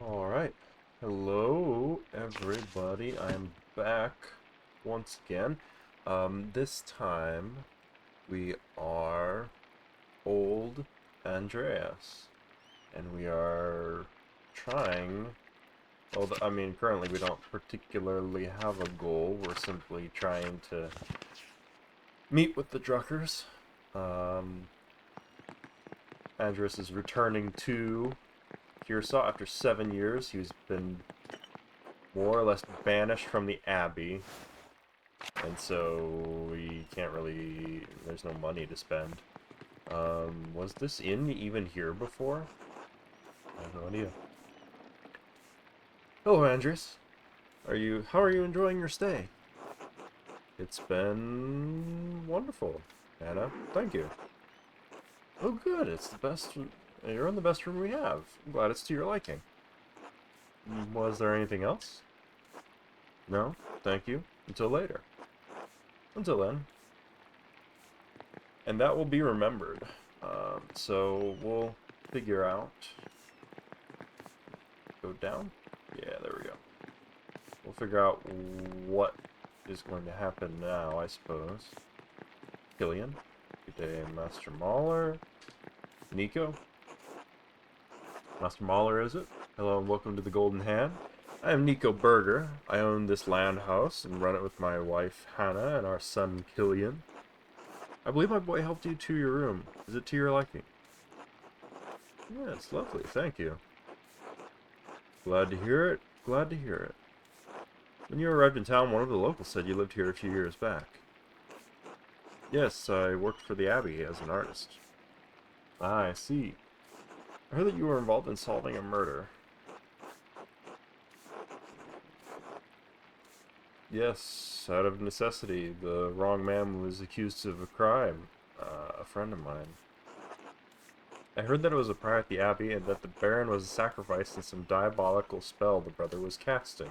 Alright. Hello, everybody. I'm back once again. This time we are old Andreas. And we are trying... Well, I mean, currently we don't particularly have a goal. We're simply trying to meet with the Druckers. Andreas is returning to Curacao after 7 years. He's been more or less banished from the Abbey, and so we can't really... there's no money to spend. Was this inn even here before? I have no idea. Hello, Andres. How are you enjoying your stay? It's been wonderful, Anna. Thank you. Oh, good. It's the best. You're in the best room we have. I'm glad it's to your liking. Was there anything else? No? Thank you. Until later. Until then. And that will be remembered. So we'll figure out... Go down? Yeah, there we go. We'll figure out what is going to happen now, I suppose. Killian. Good day, Master Mauler. Nico. Master Mauler, is it? Hello and welcome to the Golden Hand. I am Nico Berger. I own this land house and run it with my wife, Hannah, and our son, Killian. I believe my boy helped you to your room. Is it to your liking? Yeah, it's lovely. Thank you. Glad to hear it. Glad to hear it. When you arrived in town, one of the locals said you lived here a few years back. Yes, I worked for the Abbey as an artist. Ah, I see. I heard that you were involved in solving a murder. Yes, out of necessity. The wrong man was accused of a crime. A friend of mine. I heard that it was a prior at the Abbey and that the Baron was sacrificed in some diabolical spell the brother was casting.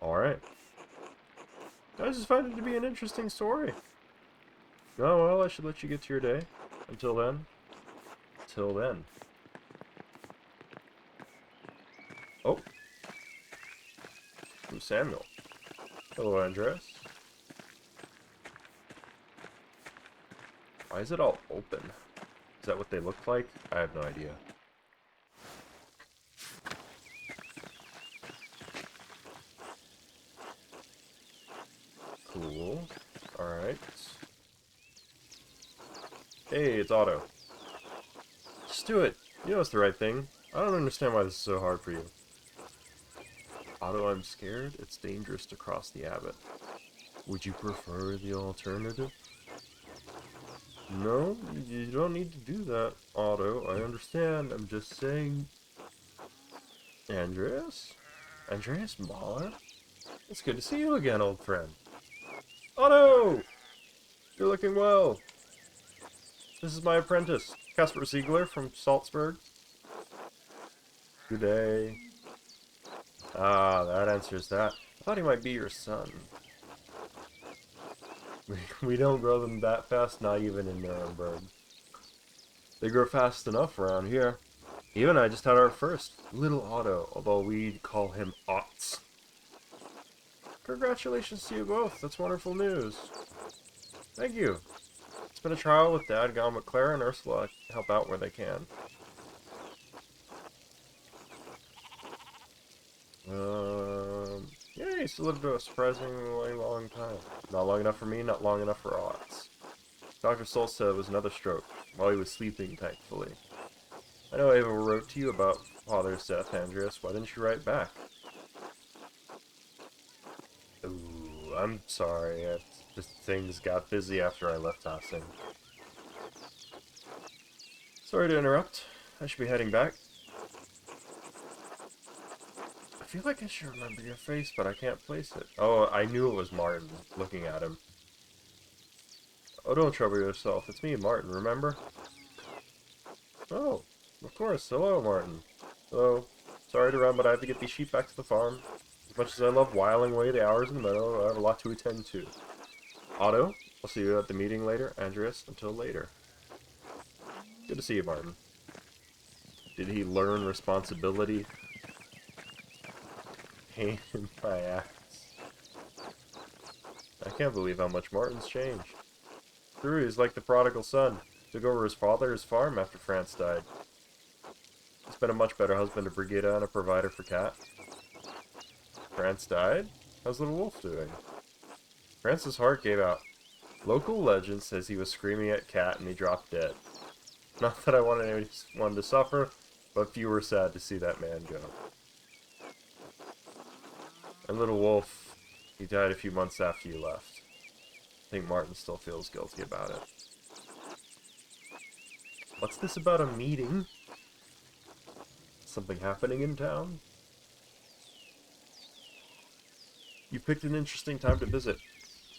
Alright. I just find it to be an interesting story. Oh, well, I should let you get to your day. Until then. Till then. Oh. Ooh, Samuel. Hello, Andreas. Why is it all open? Is that what they look like? I have no idea. Cool. Alright. Hey, it's Otto. Just do it. You know it's the right thing. I don't understand why this is so hard for you. Otto, I'm scared. It's dangerous to cross the Abbot. Would you prefer the alternative? No, you don't need to do that, Otto. I understand. I'm just saying... Andreas? Andreas Mahler? It's good to see you again, old friend. Otto! You're looking well. This is my apprentice, Casper Ziegler from Salzburg. Good day. Ah, that answers that. I thought he might be your son. We don't grow them that fast, not even in Nuremberg. They grow fast enough around here. Even I just had our first, little Otto, although we'd call him Otts. Congratulations to you both, that's wonderful news. Thank you. It's been a trial with Dad, gone, but Clara and Ursula help out where they can. Yeah, he used to live a surprisingly long time. Not long enough for me, not long enough for Otts. Dr. Sol said it was another stroke, while he was sleeping, thankfully. I know Ava wrote to you about Father's death, Andreas. Why didn't you write back? Ooh, I'm sorry. Just things got busy after I left Tossing. Sorry to interrupt. I should be heading back. I feel like I should remember your face, but I can't place it. Oh, I knew it was Martin, looking at him. Oh, don't trouble yourself. It's me, Martin, remember? Oh, of course. Hello, Martin. Hello. Sorry to run, but I have to get these sheep back to the farm. As much as I love whiling away the hours in the meadow, I have a lot to attend to. Otto, I'll see you at the meeting later. Andreas, until later. Good to see you, Martin. Did he learn responsibility? Pain in my ass. I can't believe how much Martin's changed. True, he's like the prodigal son. Took over his father's farm after France died. He's been a much better husband to Brigida and a provider for Cat. France died? How's little Wolf doing? France's heart gave out. Local legend says he was screaming at Cat and he dropped dead. Not that I wanted anyone to suffer, but few were sad to see that man go. And little Wolf, he died a few months after you left. I think Martin still feels guilty about it. What's this about a meeting? Something happening in town? You picked an interesting time to visit.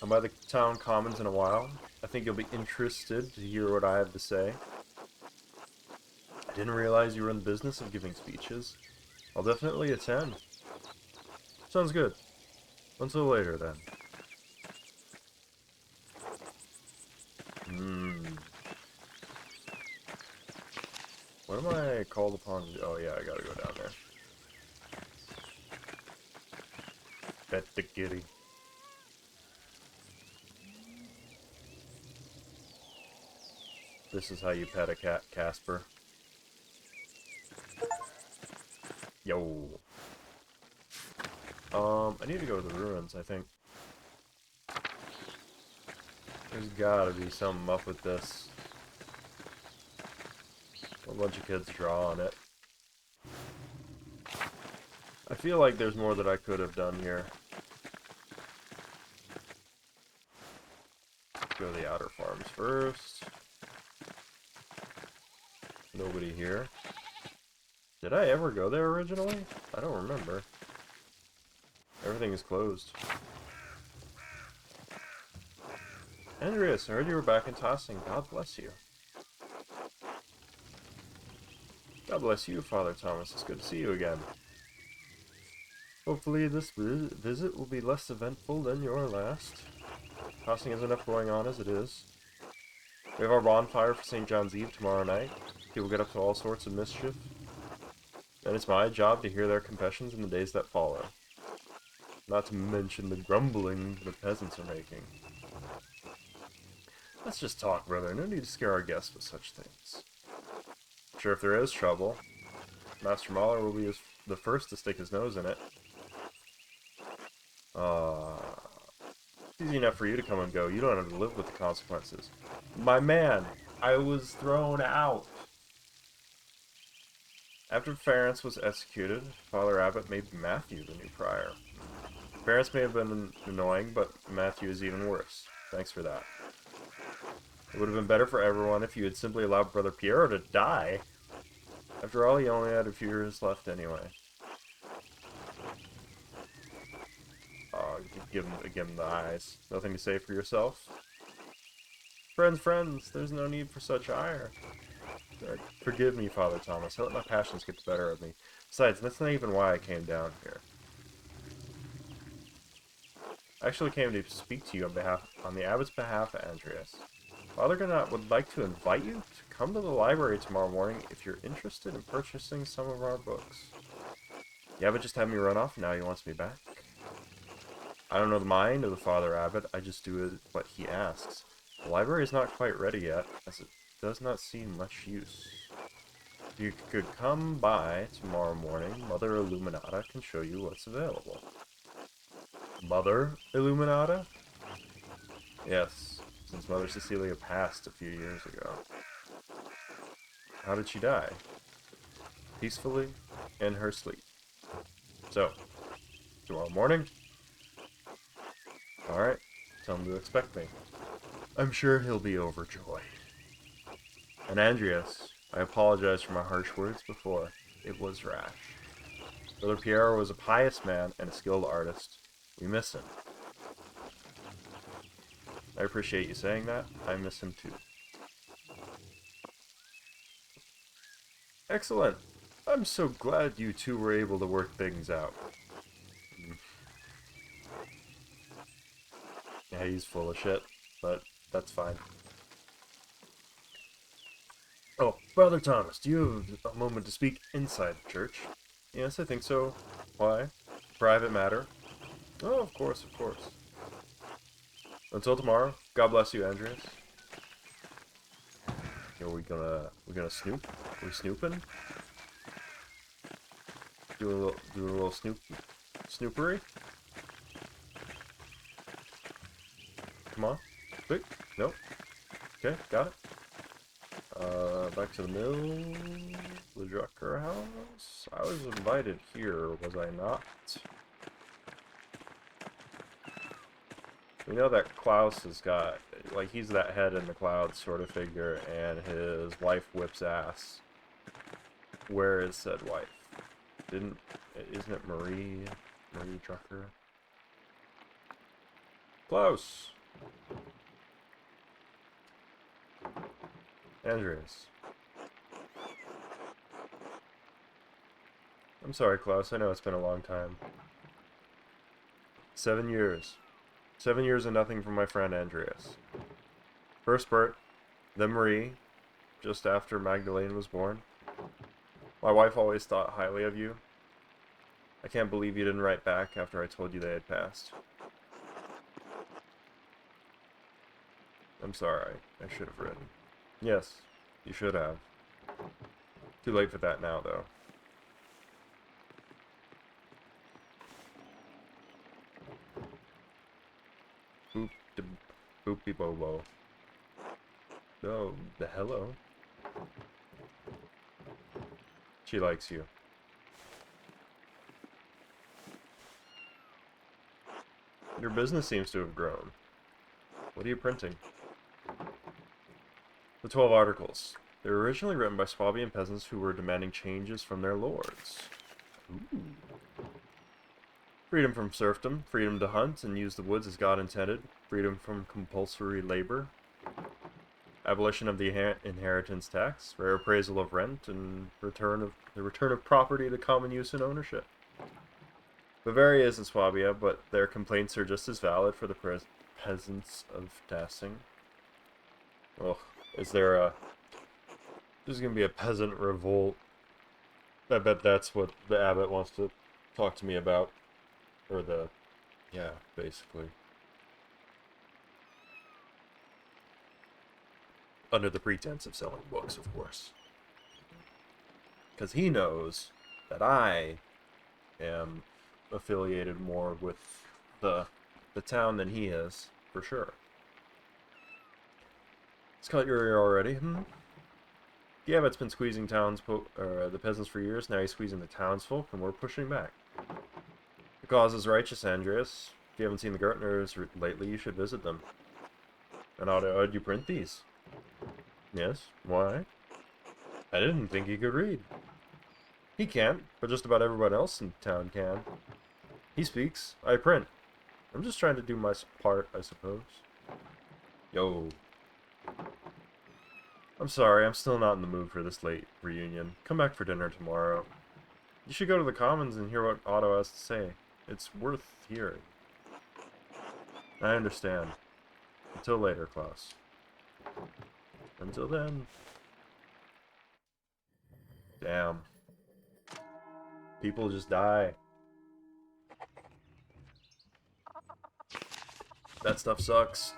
I'm by the town commons in a while. I think you'll be interested to hear what I have to say. I didn't realize you were in the business of giving speeches. I'll definitely attend. Sounds good. Until later, then. What am I called upon to do? Oh yeah, I gotta go down there. Pet the kitty. This is how you pet a cat, Casper. Yo. I need to go to the ruins, I think. There's gotta be something up with this. A bunch of kids draw on it. I feel like there's more that I could have done here. Go to the outer farms first. Nobody here. Did I ever go there originally? I don't remember. Everything is closed. Andreas, I heard you were back in Tossing. God bless you. God bless you, Father Thomas. It's good to see you again. Hopefully this visit will be less eventful than your last. Tossing has enough going on as it is. We have our bonfire for St. John's Eve tomorrow night. People get up to all sorts of mischief. And it's my job to hear their confessions in the days that follow. Not to mention the grumbling the peasants are making. Let's just talk, brother. No need to scare our guests with such things. Sure, if there is trouble, Master Mahler will be the first to stick his nose in it. It's easy enough for you to come and go. You don't have to live with the consequences. My man, I was thrown out. After Ference was executed, Father Abbot made Matthew the new prior. Ference may have been annoying, but Matthew is even worse. Thanks for that. It would have been better for everyone if you had simply allowed Brother Piero to die. After all, he only had a few years left anyway. Give him the eyes. Nothing to say for yourself? Friends, there's no need for such ire. Forgive me, Father Thomas. I let my passions get the better of me. Besides, that's not even why I came down here. I actually came to speak to you on the Abbot's behalf, Andreas. Father Gannat would like to invite you to come to the library tomorrow morning if you're interested in purchasing some of our books. The Abbot just had me run off, and now he wants me back. I don't know the mind of the Father Abbot, I just do what he asks. The library is not quite ready yet, as it does not seem much use. If you could come by tomorrow morning, Mother Illuminata can show you what's available. Mother Illuminata? Yes, since Mother Cecilia passed a few years ago. How did she die? Peacefully, in her sleep. So, tomorrow morning? Alright, tell him to expect me. I'm sure he'll be overjoyed. And Andreas, I apologize for my harsh words before. It was rash. Brother Piero was a pious man and a skilled artist. We miss him. I appreciate you saying that. I miss him too. Excellent. I'm so glad you two were able to work things out. Yeah, he's full of shit, but that's fine. Oh, Brother Thomas, do you have a moment to speak inside the church? Yes, I think so. Why? Private matter? Oh, of course, of course. Until tomorrow. God bless you, Andreas. Are we gonna snoop? Are we snooping? Do a little snoopery? Come on. Quick. Nope. Okay, got it. Back to the mill. The Drucker house. I was invited here, was I not? We know that Klaus has got, like, he's that head in the clouds sort of figure, and his wife whips ass. Where is said wife? Isn't it Marie Drucker? Klaus! Andreas. I'm sorry, Klaus, I know it's been a long time. 7 years. 7 years and nothing from my friend Andreas. First Bert, then Marie, just after Magdalene was born. My wife always thought highly of you. I can't believe you didn't write back after I told you they had passed. I'm sorry, I should have written. Yes, you should have. Too late for that now, though. Boop de boopy bobo. Oh, the hello. She likes you. Your business seems to have grown. What are you printing? The 12 articles. They were originally written by Swabian peasants who were demanding changes from their lords. Ooh. Freedom from serfdom, freedom to hunt and use the woods as God intended, freedom from compulsory labor, abolition of the inheritance tax, fair appraisal of rent, and the return of property to common use and ownership. Bavaria isn't Swabia, but their complaints are just as valid for the peasants of Dassing. Well, is there a... There's gonna be a peasant revolt. I bet that's what the abbot wants to talk to me about. Or the... Yeah, basically. Under the pretense of selling books, of course. Because he knows that I am affiliated more with the town than he is, for sure. It's caught your ear already, The abbot's been squeezing the peasants for years, now he's squeezing the townsfolk, and we're pushing back. The cause is righteous, Andreas. If you haven't seen the Gertners lately, you should visit them. And how'd you print these? Yes, why? I didn't think he could read. He can't, but just about everyone else in town can. He speaks, I print. I'm just trying to do my part, I suppose. Yo. I'm sorry, I'm still not in the mood for this late reunion. Come back for dinner tomorrow. You should go to the Commons and hear what Otto has to say. It's worth hearing. I understand. Until later, Klaus. Until then. Damn. People just die. That stuff sucks.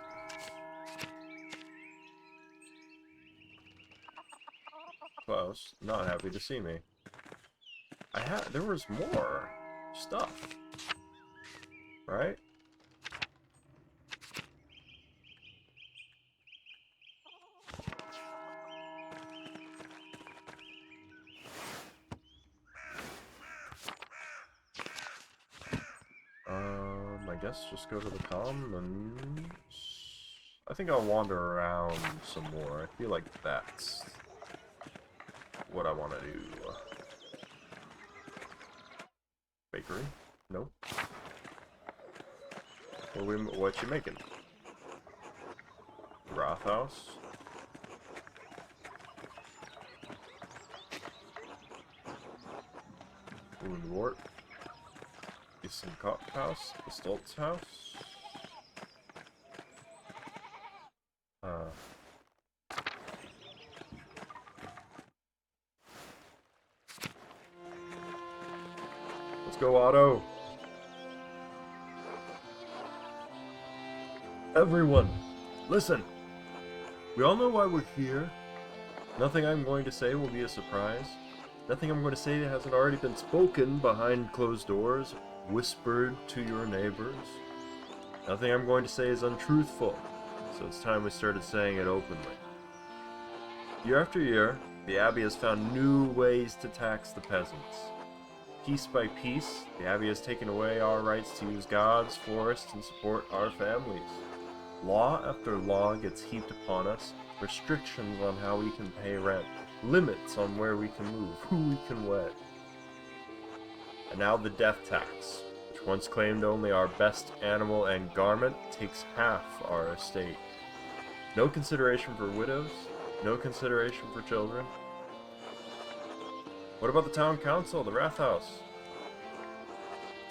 Klaus, not happy to see me. There was more stuff. Right? I guess just go to the Commons. I think I'll wander around some more. I feel like that's what I want to do. Bakery? Nope. What you making? Rathaus? Woundwort? Some Cop house? The Stoltz house? Let's go, Otto. Everyone, listen. We all know why we're here. Nothing I'm going to say will be a surprise. Nothing I'm going to say that hasn't already been spoken behind closed doors, whispered to your neighbors. Nothing I'm going to say is untruthful, so it's time we started saying it openly. Year after year, the Abbey has found new ways to tax the peasants. Piece by piece, the Abbey has taken away our rights to use God's forests and support our families. Law after law gets heaped upon us, restrictions on how we can pay rent, limits on where we can move, who we can wed. And now the death tax, which once claimed only our best animal and garment, takes half our estate. No consideration for widows, no consideration for children. What about the town council, the Wrath House?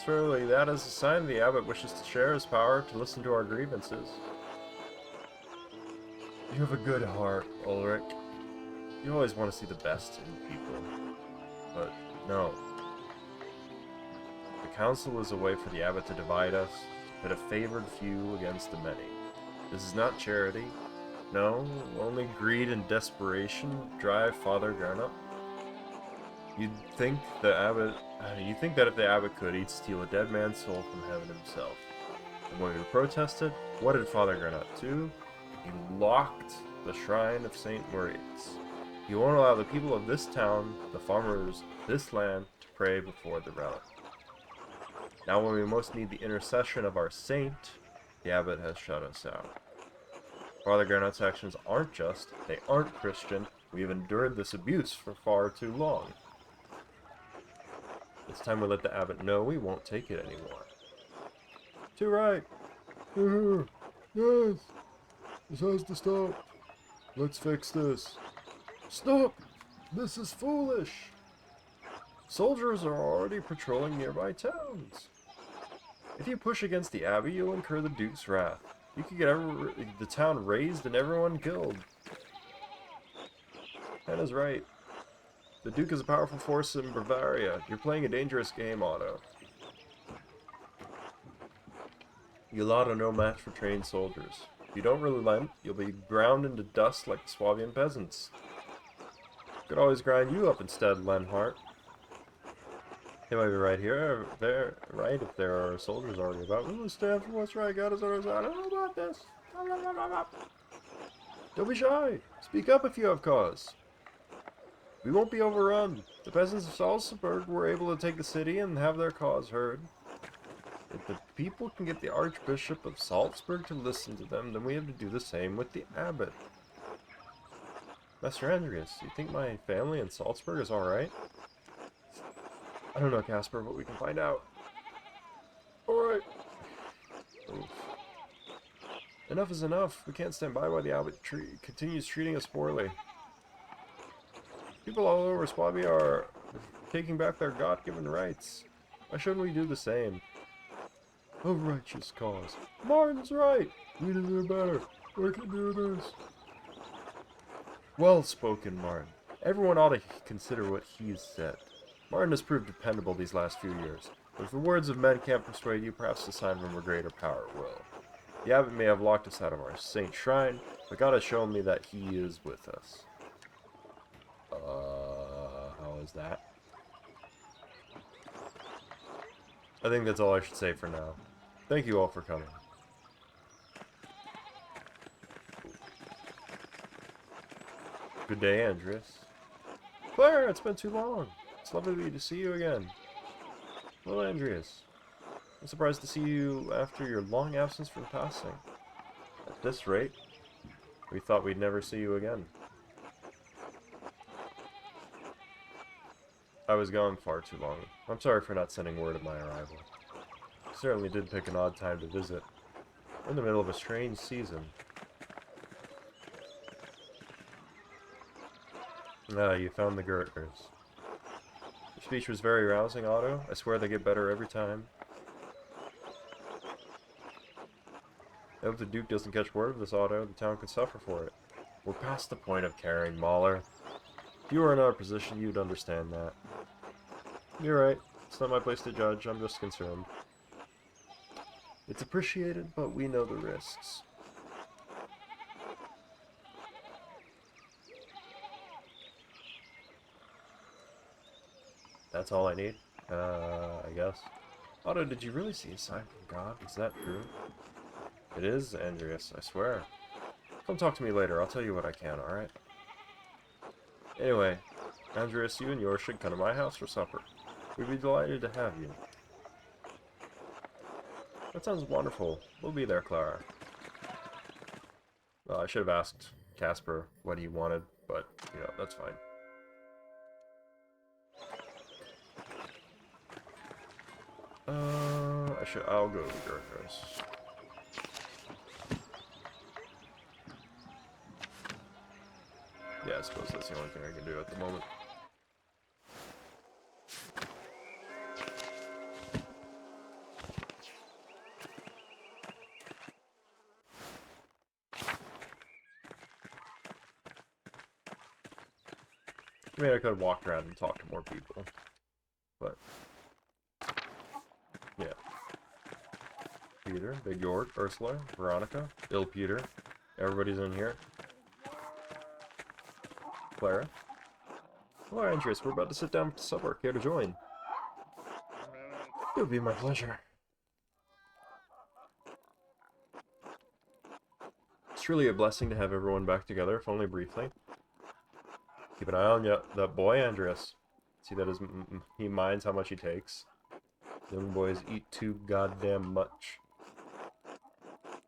Surely that is a sign the abbot wishes to share his power to listen to our grievances. You have a good heart, Ulrich. You always want to see the best in people. But no. The council is a way for the abbot to divide us, to pit a favored few against the many. This is not charity. No, only greed and desperation drive Father Garnot. You'd think that if the abbot could, he'd steal a dead man's soul from heaven himself. And when we protested, what did Father Garnot do? He locked the shrine of St. Moritz. He won't allow the people of this town, the farmers of this land, to pray before the relic. Now when we most need the intercession of our saint, the abbot has shut us out. Father Garnot's actions aren't just, they aren't Christian, we have endured this abuse for far too long. It's time we let the abbot know we won't take it anymore. Too right. Yes. This has to stop. Let's fix this. Stop! This is foolish. Soldiers are already patrolling nearby towns. If you push against the abbey, you'll incur the Duke's wrath. You could get the town razed and everyone killed. Hannah's right. The Duke is a powerful force in Bavaria. You're playing a dangerous game, Otto. You lot are no match for trained soldiers. If you don't relent, you'll be ground into dust like the Swabian peasants. Could always grind you up instead, Lenhart. They might be right here, they're right if there are soldiers already about. We will stand for what's right, God is on our side. I don't know about this. Don't be shy. Speak up if you have cause. We won't be overrun. The peasants of Salzburg were able to take the city and have their cause heard. If the people can get the Archbishop of Salzburg to listen to them, then we have to do the same with the abbot. Master Andreas, you think my family in Salzburg is alright? I don't know, Casper, but we can find out. Alright. Enough is enough. We can't stand by while the abbot continues treating us poorly. People all over Swabia are taking back their God-given rights. Why shouldn't we do the same? A righteous cause. Martin's right. We deserve better. We can do this. Well spoken, Martin. Everyone ought to consider what he's said. Martin has proved dependable these last few years, but if the words of men can't persuade you, perhaps the sign from a greater power will. The abbot may have locked us out of our saint shrine, but God has shown me that he is with us. How is that? I think that's all I should say for now. Thank you all for coming. Good day, Andreas. Claire, it's been too long. It's lovely to see you again. Hello, Andreas. I'm surprised to see you after your long absence from passing. At this rate, we thought we'd never see you again. I was gone far too long. I'm sorry for not sending word of my arrival. I certainly did pick an odd time to visit. We're in the middle of a strange season. Ah, you found the Gertners. Your speech was very rousing, Otto. I swear they get better every time. I hope the Duke doesn't catch word of this, Otto. The town could suffer for it. We're past the point of caring, Mahler. If you were in our position, you'd understand that. You're right. It's not my place to judge, I'm just concerned. It's appreciated, but we know the risks. That's all I need? I guess. Otto, did you really see a sign from God? Is that true? It is, Andreas, I swear. Come talk to me later, I'll tell you what I can, alright? Anyway, Andreas, you and yours should come to my house for supper. We'd be delighted to have you. That sounds wonderful. We'll be there, Clara. Well, I should have asked Casper what he wanted, but, you know, that's fine. I'll go to the Gurkhas. Yeah, I suppose that's the only thing I can do at the moment. I mean, I could have walked around and talked to more people, but yeah. Peter, Big York, Ursula, Veronica, Ill Peter, everybody's in here. Clara. Hello, Andreas, we're about to sit down for supper. Care to join? It would be my pleasure. It's truly a blessing to have everyone back together, if only briefly. Keep an eye on that boy, Andreas. See that he minds how much he takes. Young boys eat too goddamn much.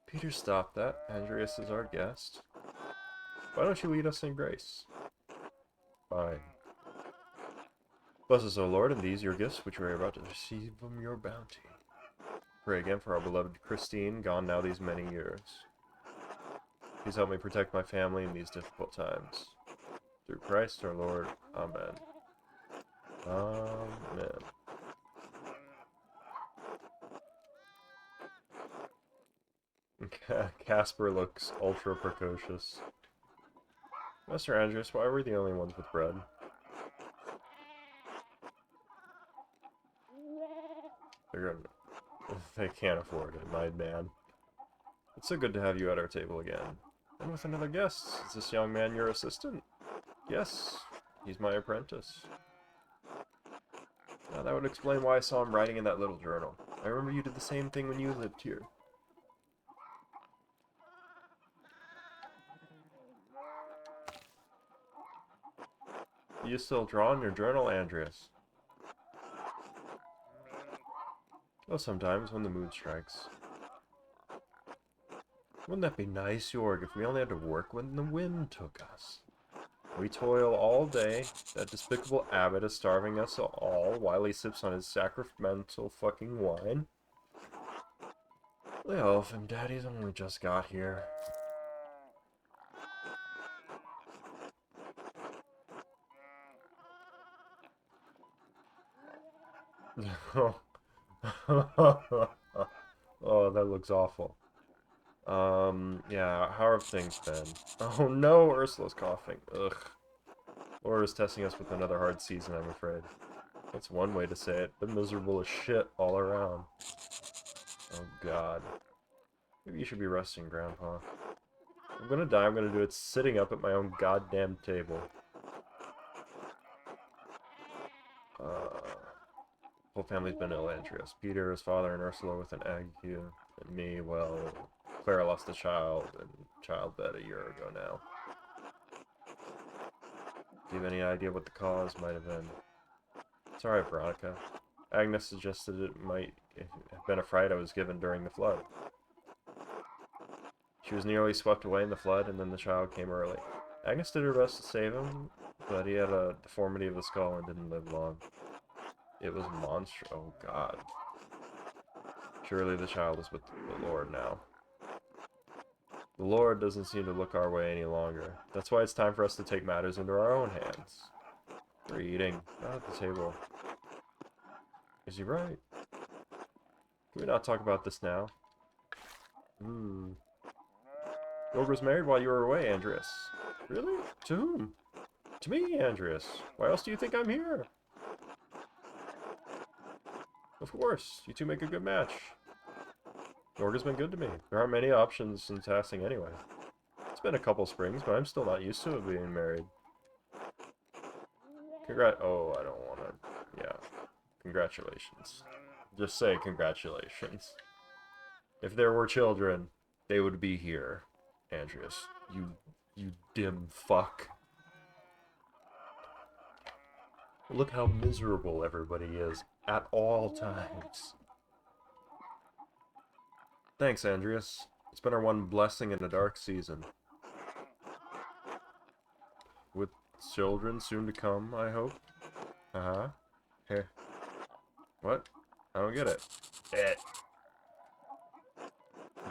Peter, stop that. Andreas is our guest. Why don't you lead us in grace? Fine. Bless us, O Lord, and these your gifts, which we are about to receive from your bounty. Pray again for our beloved Christine, gone now these many years. Please help me protect my family in these difficult times. Through Christ our Lord. Amen. Amen. Casper looks ultra precocious. Master Andreas, why are we the only ones with bread? They can't afford it, my man. It's so good to have you at our table again. And with another guest. Is this young man your assistant? Yes, he's my apprentice. Now that would explain why I saw him writing in that little journal. I remember you did the same thing when you lived here. You still draw in your journal, Andreas? Oh, sometimes, when the mood strikes. Wouldn't that be nice, Jorg, if we only had to work when the wind took us? We toil all day, that despicable abbot is starving us all while he sips on his sacramental fucking wine. Lay off him, Daddy's only just got here. Oh, that looks awful. Yeah, how have things been? Oh no, Ursula's coughing. Ugh. Laura's testing us with another hard season, I'm afraid. That's one way to say it. Been miserable as shit all around. Oh god. Maybe you should be resting, Grandpa. If I'm gonna die, I'm gonna do it sitting up at my own goddamn table. Whole family's been ill, Andreas. Peter, his father, and Ursula with an ague. And me, well, Clara lost a child in childbed a year ago now. Do you have any idea what the cause might have been? It's alright, Veronica. Agnes suggested it might have been a fright I was given during the flood. She was nearly swept away in the flood, and then the child came early. Agnes did her best to save him, but he had a deformity of the skull and didn't live long. It was monstrous. Oh god. Surely the child is with the Lord now. The Lord doesn't seem to look our way any longer. That's why it's time for us to take matters into our own hands. We're eating, not at the table. Is he right? Can we not talk about this now? Jorg was married while you were away, Andreas. Really? To whom? To me, Andreas. Why else do you think I'm here? Of course, you two make a good match. Norga's been good to me. There aren't many options in tasking anyway. It's been a couple springs, but I'm still not used to it being married. Oh, I don't want to... Yeah. Congratulations. Just say congratulations. If there were children, they would be here. Andreas, you dim fuck. Look how miserable everybody is at all times. Thanks, Andreas. It's been our one blessing in a dark season. With children soon to come, I hope. Uh-huh. Hey. What? I don't get it.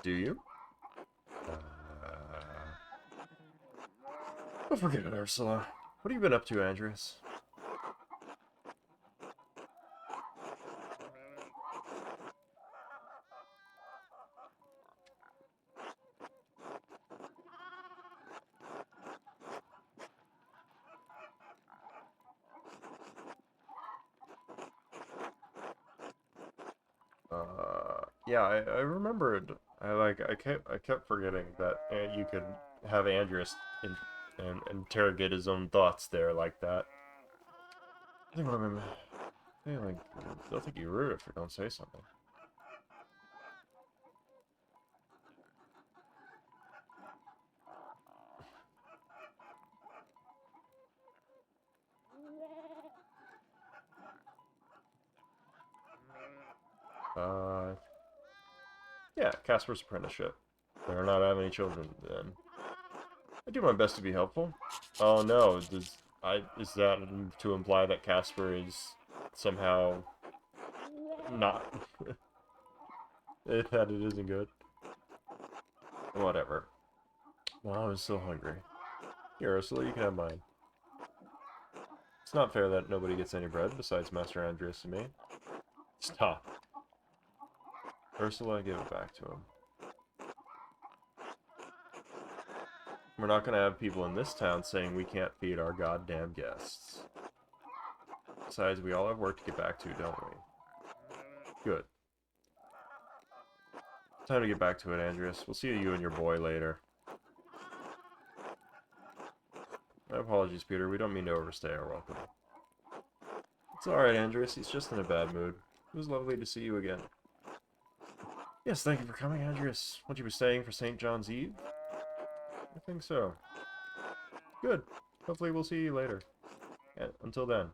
Do you? Oh, forget it, Ursula. What have you been up to, Andreas? Yeah, I remembered. I kept forgetting that you could have Andreas and interrogate his own thoughts there like that. I think what I'm feeling, they'll think you're rude if you don't say something. Yeah, Casper's apprenticeship. They're not having any children then. I do my best to be helpful. Oh no, is that to imply that Casper is somehow not that it isn't good? Whatever. Well, I was so hungry. Here, Ursula, you can have mine. It's not fair that nobody gets any bread besides Master Andreas and me. Stop. Ursula, give it back to him. We're not gonna have people in this town saying we can't feed our goddamn guests. Besides, we all have work to get back to, don't we? Good. Time to get back to it, Andreas. We'll see you and your boy later. My apologies, Peter. We don't mean to overstay our welcome. It's alright, Andreas. He's just in a bad mood. It was lovely to see you again. Yes, thank you for coming, Andreas. Won't you be staying for St. John's Eve? I think so. Good. Hopefully we'll see you later. And until then.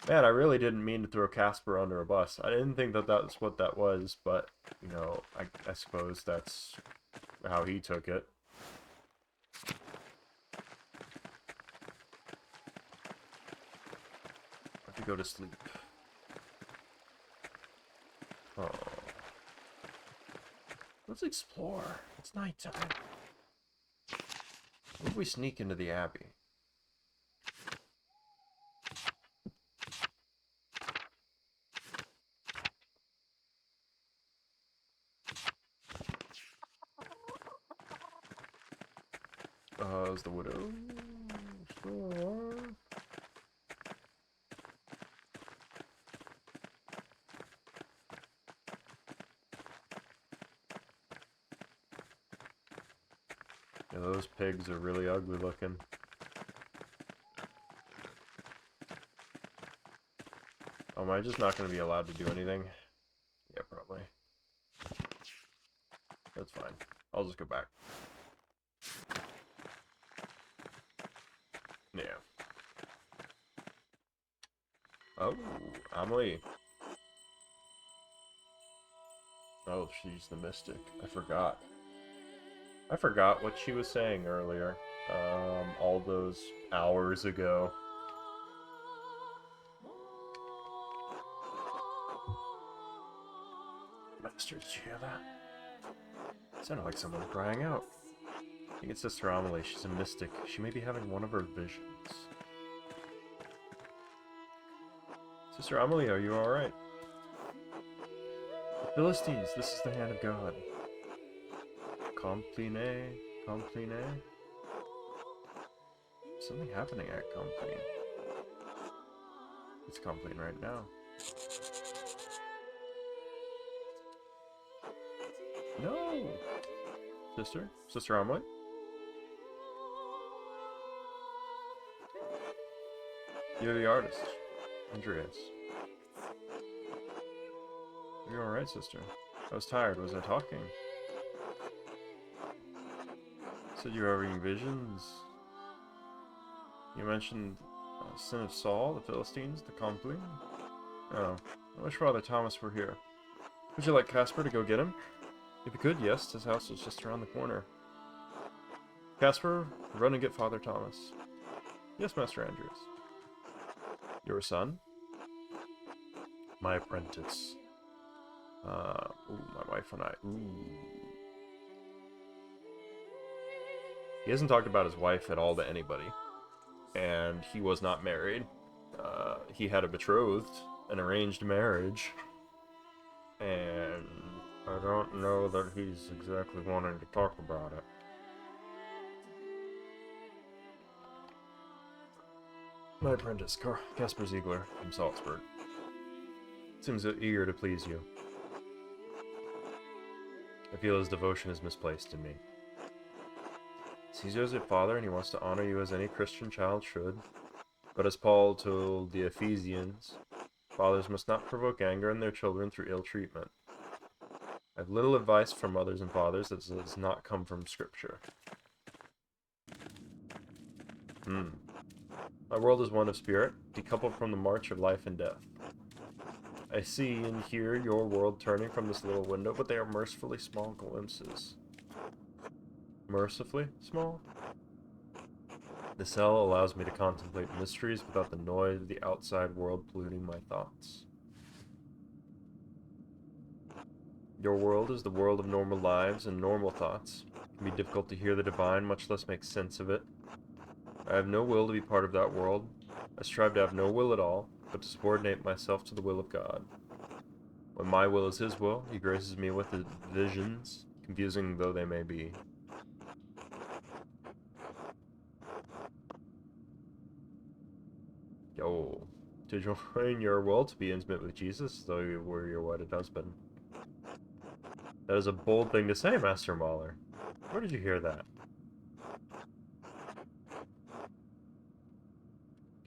Man, I really didn't mean to throw Casper under a bus. I didn't think that that's what that was, but, you know, I suppose that's how he took it. I have to go to sleep. Oh. Let's explore. It's nighttime. What if we sneak into the Abbey? Is the widow still alive? Yeah, those pigs are really ugly looking. Oh, am I just not going to be allowed to do anything? Yeah, probably. That's fine. I'll just go back. Yeah. Oh, Amelie. Oh, she's the mystic. I forgot. I forgot what she was saying earlier. All those hours ago. Master, did you hear that? It sounded like someone crying out. I think it's Sister Amelie. She's a mystic. She may be having one of her visions. Sister Amelie, are you alright? Philistines, this is the hand of God. Compline, Compline. Something happening at Compline. It's Compline right now. No! Sister? Sister Amelie? You're the artist. Andreas. Are you alright, sister? I was tired. Was I talking? Said you were having visions. You mentioned sin of Saul, the Philistines, the Compline. Oh, I wish Father Thomas were here. Would you like Casper to go get him? If you could, yes. His house is just around the corner. Casper, run and get Father Thomas. Yes, Master Andreas. Your son? My apprentice. Ooh, my wife and I. Ooh. He hasn't talked about his wife at all to anybody. And he was not married. He had a betrothed, an arranged marriage. And I don't know that he's exactly wanting to talk about it. My apprentice, Casper Ziegler from Salzburg. Seems eager to please you. I feel his devotion is misplaced in me. Sees you as a father and he wants to honor you as any Christian child should. But as Paul told the Ephesians, fathers must not provoke anger in their children through ill treatment. I have little advice from mothers and fathers that does not come from Scripture. My world is one of spirit, decoupled from the march of life and death. I see and hear your world turning from this little window, but they are mercifully small glimpses. Mercifully small? The cell allows me to contemplate mysteries without the noise of the outside world polluting my thoughts. Your world is the world of normal lives and normal thoughts. It can be difficult to hear the divine, much less make sense of it. I have no will to be part of that world. I strive to have no will at all, but to subordinate myself to the will of God. When my will is His will, He graces me with His visions, confusing though they may be. Yo, to join your will to be intimate with Jesus, though you were your wedded husband. That is a bold thing to say, Master Mahler. Where did you hear that?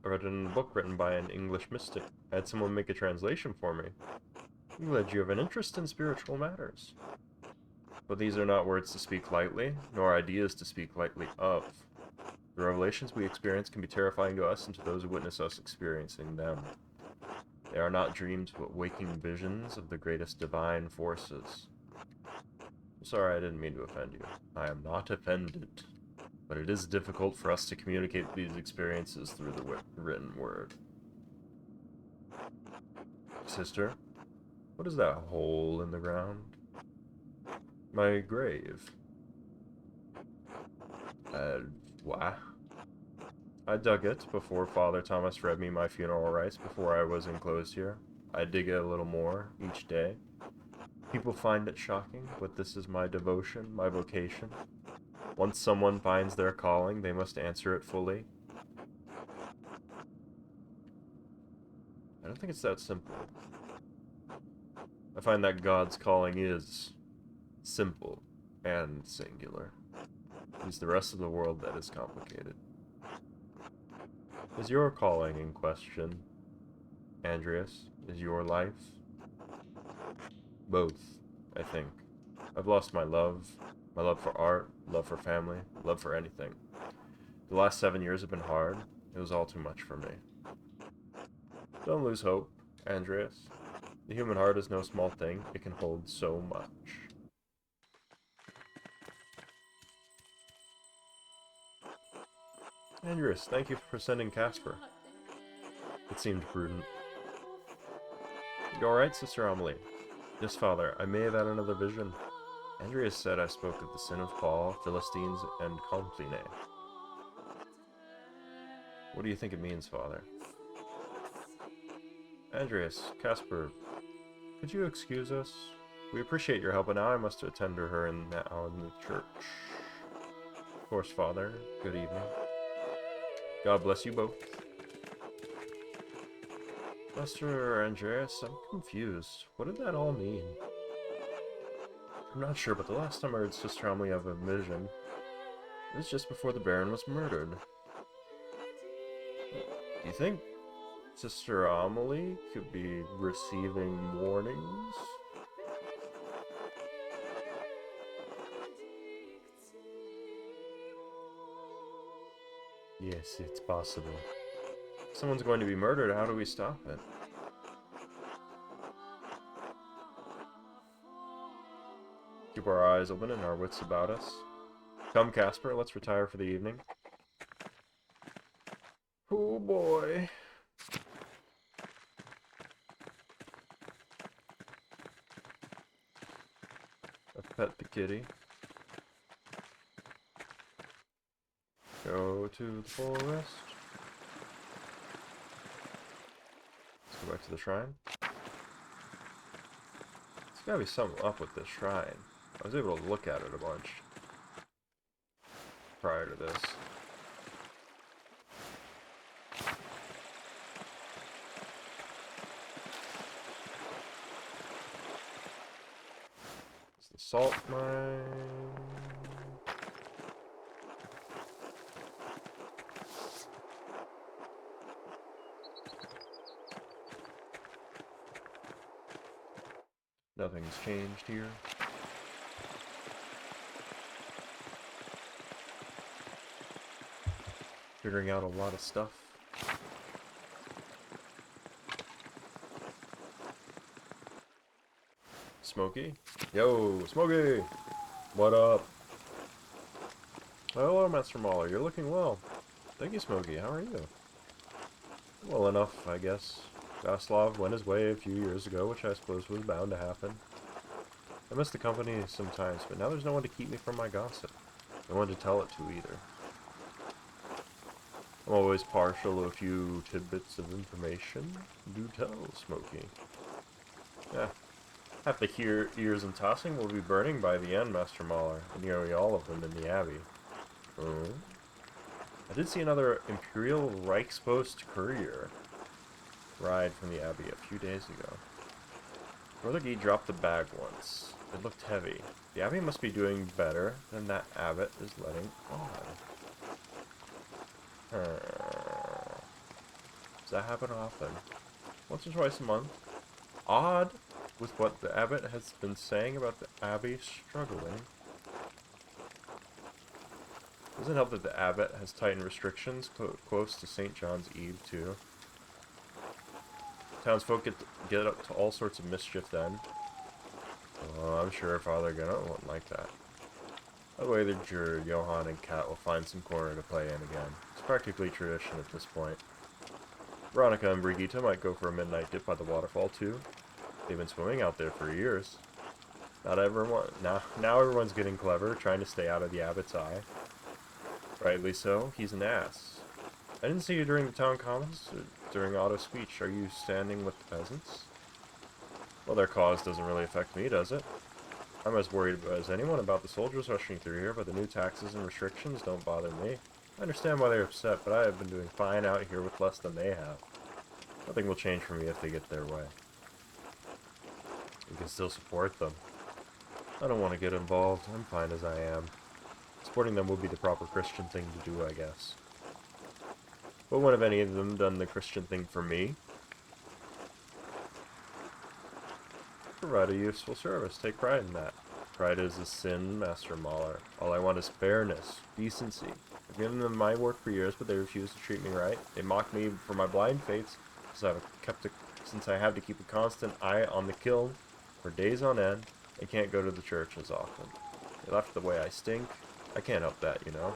I read it in a book written by an English mystic. I had someone make a translation for me. I'm glad you have an interest in spiritual matters. But these are not words to speak lightly, nor ideas to speak lightly of. The revelations we experience can be terrifying to us and to those who witness us experiencing them. They are not dreams, but waking visions of the greatest divine forces. I'm sorry, I didn't mean to offend you. I am not offended. But it is difficult for us to communicate these experiences through the written word. Sister, what is that hole in the ground? My grave. What? I dug it before Father Thomas read me my funeral rites before I was enclosed here. I dig it a little more each day. People find it shocking, but this is my devotion, my vocation. Once someone finds their calling, they must answer it fully. I don't think it's that simple. I find that God's calling is simple and singular. It's the rest of the world that is complicated. Is your calling in question, Andreas? Is your life? Both, I think. I've lost my love for art, love for family, love for anything. The last 7 years have been hard. It was all too much for me. Don't lose hope, Andreas. The human heart is no small thing. It can hold so much. Andreas, thank you for sending Casper. It seemed prudent. You alright, Sister Amelie? Yes, Father, I may have had another vision. Andreas said I spoke of the sin of Paul, Philistines, and Compline. What do you think it means, Father? Andreas, Casper, could you excuse us? We appreciate your help, but now I must attend to her now in the church. Of course, Father. Good evening. God bless you both. Master Andreas, I'm confused. What did that all mean? I'm not sure, but the last time I heard Sister Amelie have a vision, it was just before the Baron was murdered. Do you think Sister Amelie could be receiving warnings? Yes, it's possible. If someone's going to be murdered, how do we stop it? Keep our eyes open and our wits about us. Come, Casper, let's retire for the evening. Oh boy. I've pet the kitty. Go to the forest. Let's go back to the shrine. There's gotta be something up with this shrine. I was able to look at it a bunch prior to this. It's the salt mine. Nothing's changed here. Figuring out a lot of stuff. Smokey? Yo, Smokey! What up? Hello, Master Mauler. You're looking well. Thank you, Smokey. How are you? Well enough, I guess. Vaslav went his way a few years ago, which I suppose was bound to happen. I miss the company sometimes, but now there's no one to keep me from my gossip. No one to tell it to either. I'm always partial to a few tidbits of information. Do tell, Smokey. Yeah. Half the ears in tossing will be burning by the end, Master Mauler, and nearly all of them in the Abbey. Oh? I did see another Imperial Reichspost courier ride from the Abbey a few days ago. Brother Guy dropped the bag once. It looked heavy. The Abbey must be doing better than that abbot is letting on. Does that happen often? Once or twice a month? Odd with what the abbot has been saying about the Abbey struggling. Doesn't help that the abbot has tightened restrictions close to St. John's Eve, too. Townsfolk get up to all sorts of mischief then. Oh, I'm sure Father Gunnar won't like that. By the way, the juror, Johann and Kat will find some corner to play in again. It's practically tradition at this point. Veronica and Brigitte might go for a midnight dip by the waterfall, too. They've been swimming out there for years. Not everyone. Now everyone's getting clever, trying to stay out of the abbot's eye. Rightly so. He's an ass. I didn't see you during the town commons. During Otto's speech, are you standing with the peasants? Well, their cause doesn't really affect me, does it? I'm as worried as anyone about the soldiers rushing through here, but the new taxes and restrictions don't bother me. I understand why they're upset, but I have been doing fine out here with less than they have. Nothing will change for me if they get their way. We can still support them. I don't want to get involved. I'm fine as I am. Supporting them would be the proper Christian thing to do, I guess. But when have any of them done the Christian thing for me? Provide a useful service. Take pride in that. Pride is a sin, Master Mauler. All I want is fairness, decency. I've given them my work for years, but they refuse to treat me right. They mock me for my blind faiths, since I have to keep a constant eye on the kiln for days on end. I can't go to the church as often. They left the way I stink. I can't help that, you know.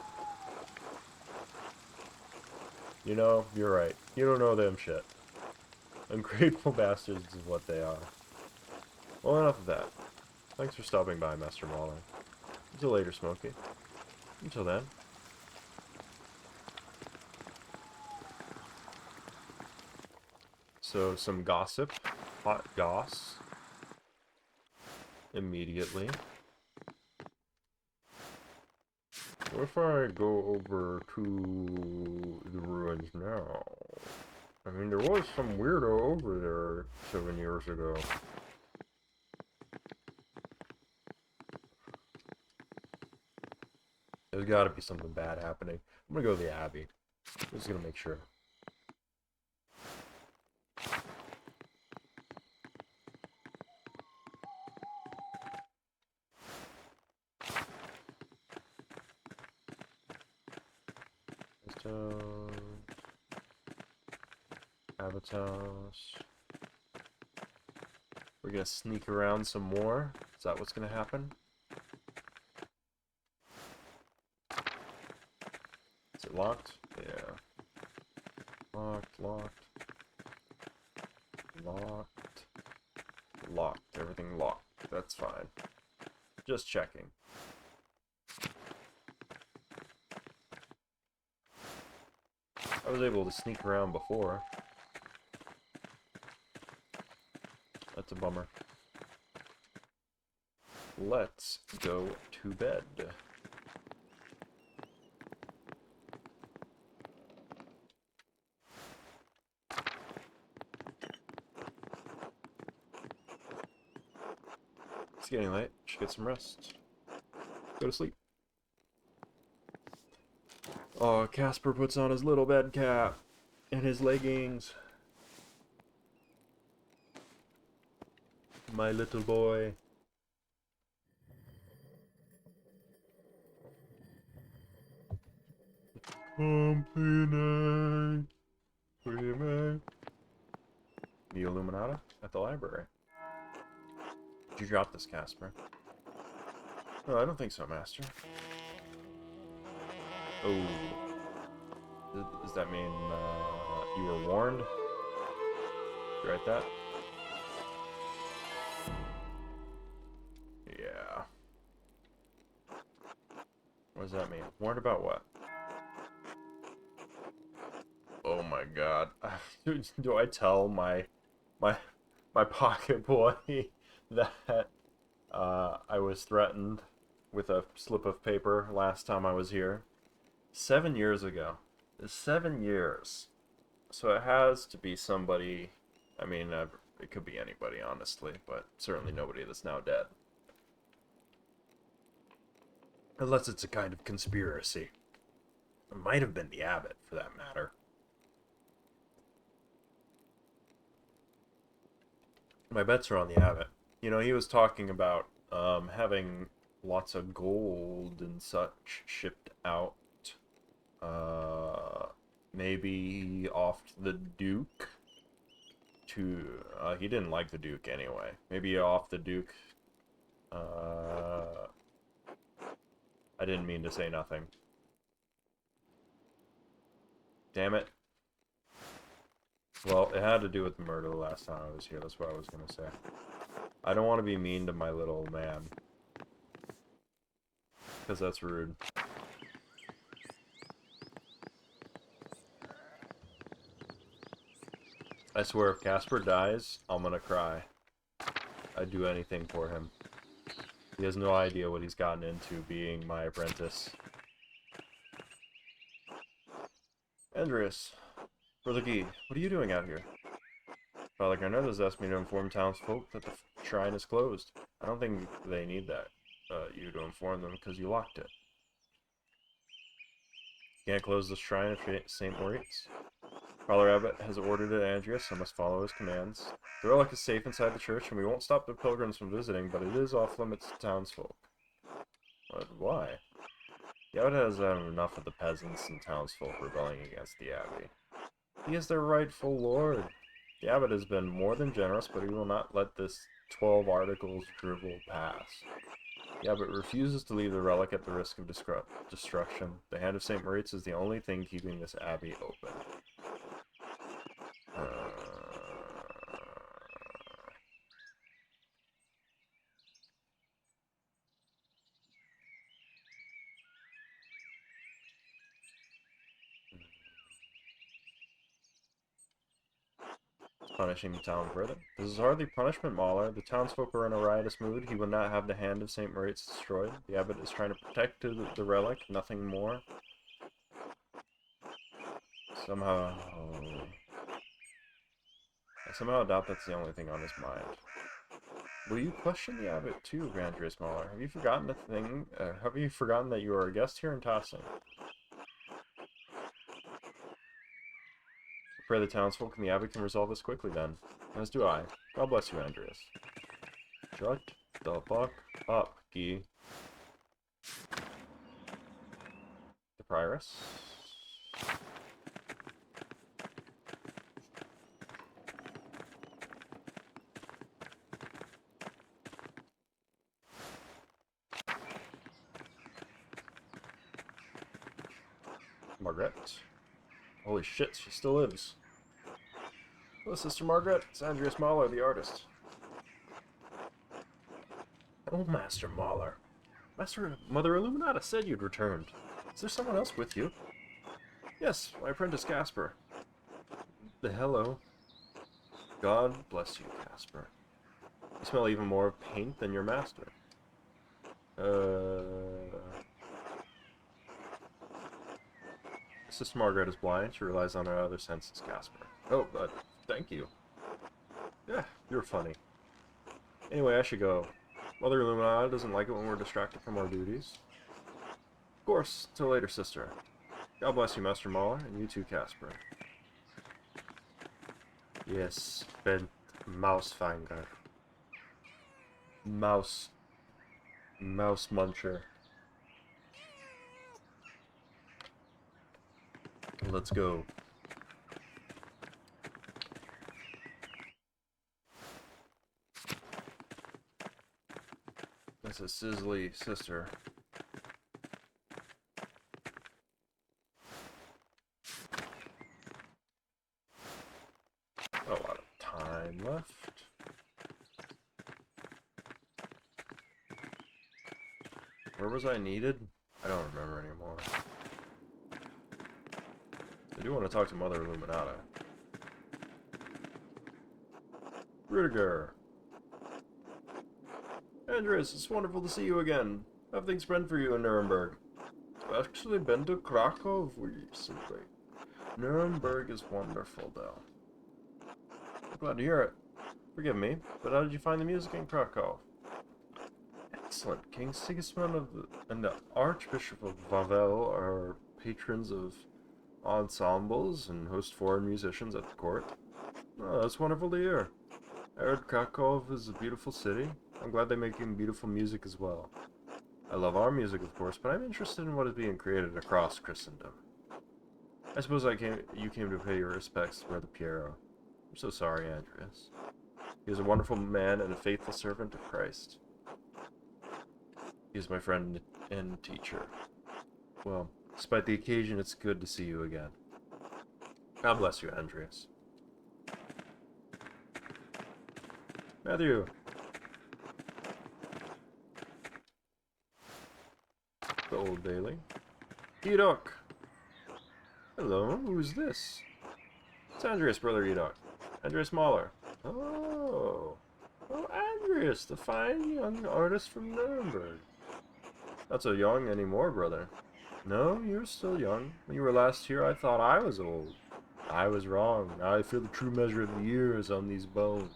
You know, you're right. You don't know them shit. Ungrateful bastards is what they are. Well, enough of that. Thanks for stopping by, Master Mauler. Until later, Smokey. Until then. So, some gossip. Hot goss. Immediately. What if I go over to the ruins now? I mean, there was some weirdo over there 7 years ago. There's got to be something bad happening. I'm gonna go to the Abbey. I'm just gonna make sure. Avatars. We're gonna sneak around some more. Is that what's gonna happen? Is it locked? Yeah. Locked, locked. Locked. Locked. Everything locked. That's fine. Just checking. I was able to sneak around before. That's a bummer. Let's go to bed. It's getting late. Should get some rest. Go to sleep. Oh, Casper puts on his little bed cap and his leggings. My little boy. Complete night. The Illuminata at the library. Did you drop this, Casper? No, I don't think so, Master. Oh. Does that mean you were warned? You write that? Yeah. What does that mean? Warned about what? Oh my god. Do I tell my pocket boy that I was threatened with a slip of paper last time I was here? 7 years ago. 7 years. So it has to be somebody. I mean, it could be anybody, honestly, but certainly nobody that's now dead. Unless it's a kind of conspiracy. It might have been the abbot, for that matter. My bets are on the abbot. You know, he was talking about having lots of gold and such shipped out. Maybe off the Duke to... he didn't like the Duke anyway. Maybe off the Duke. I didn't mean to say nothing. Damn it. Well, it had to do with the murder the last time I was here. That's what I was going to say. I don't want to be mean to my little man. Because that's rude. I swear, if Casper dies, I'm gonna cry. I'd do anything for him. He has no idea what he's gotten into being my apprentice. Andreas, Brother Guy, what are you doing out here? Father Carneth's asked me to inform townsfolk that the shrine is closed. I don't think they need that, you to inform them, because you locked it. You can't close the shrine of St. Moritz. Father Abbot has ordered it, Andreas. I must follow his commands. The relic is safe inside the church, and we won't stop the pilgrims from visiting, but it is off limits to townsfolk. But why? The abbot has enough of the peasants and townsfolk rebelling against the abbey. He is their rightful lord. The abbot has been more than generous, but he will not let this 12 articles drivel pass. The abbot refuses to leave the relic at the risk of destruction. The hand of St. Moritz is the only thing keeping this abbey open. Punishing the town further. This is hardly punishment, Mahler. The townsfolk are in a riotous mood. He would not have the hand of St. Moritz destroyed. The abbot is trying to protect the relic, nothing more. Somehow... I somehow doubt that's the only thing on his mind. Will you question the abbot too, Andreas Mahler? Have you forgotten the thing? Have you forgotten that you are a guest here in Tassing? Pray the townsfolk and the abbot can resolve this quickly then. As do I. God bless you, Andreas. Shut the fuck up, Guy. The prioress. Margaret. Holy shit, she still lives. Hello, Sister Margaret. It's Andreas Mahler, the artist. Oh, Master Mahler. Mother Illuminata said you'd returned. Is there someone else with you? Yes, my apprentice Casper. The hello. God bless you, Casper. You smell even more of paint than your master. Sister Margaret is blind. She relies on her other senses, Casper. Oh, thank you. Yeah, you're funny. Anyway, I should go. Mother Illuminata doesn't like it when we're distracted from our duties. Of course. Till later, sister. God bless you, Master Mahler, and you too, Casper. Yes, bent Mousefinger. Mouse muncher. Let's go. That's a sizzly sister. Not a lot of time left. Where was I needed? I don't remember anymore. I do want to talk to Mother Illuminata. Rudiger. Andreas, it's wonderful to see you again. How have things been for you in Nuremberg? I've actually been to Krakow recently. Nuremberg is wonderful, though. I'm glad to hear it. Forgive me, but how did you find the music in Krakow? Excellent. King Sigismund and the Archbishop of Wawel are patrons of ensembles and host foreign musicians at the court. Oh, that's wonderful to hear. I heard Krakow is a beautiful city. I'm glad they're making beautiful music as well. I love our music, of course, but I'm interested in what is being created across Christendom. I suppose you came to pay your respects to Brother Piero. I'm so sorry, Andreas. He is a wonderful man and a faithful servant of Christ. He is my friend and teacher. Well, despite the occasion, it's good to see you again. God bless you, Andreas. Matthew. The Old Bailey. Edok. Hello, who's this? It's Andreas, Brother Edok. Andreas Mahler. Oh, Andreas, the fine young artist from Nuremberg. Not so young anymore, brother. No, you're still young. When you were last here, I thought I was old. I was wrong. Now I feel the true measure of the years on these bones.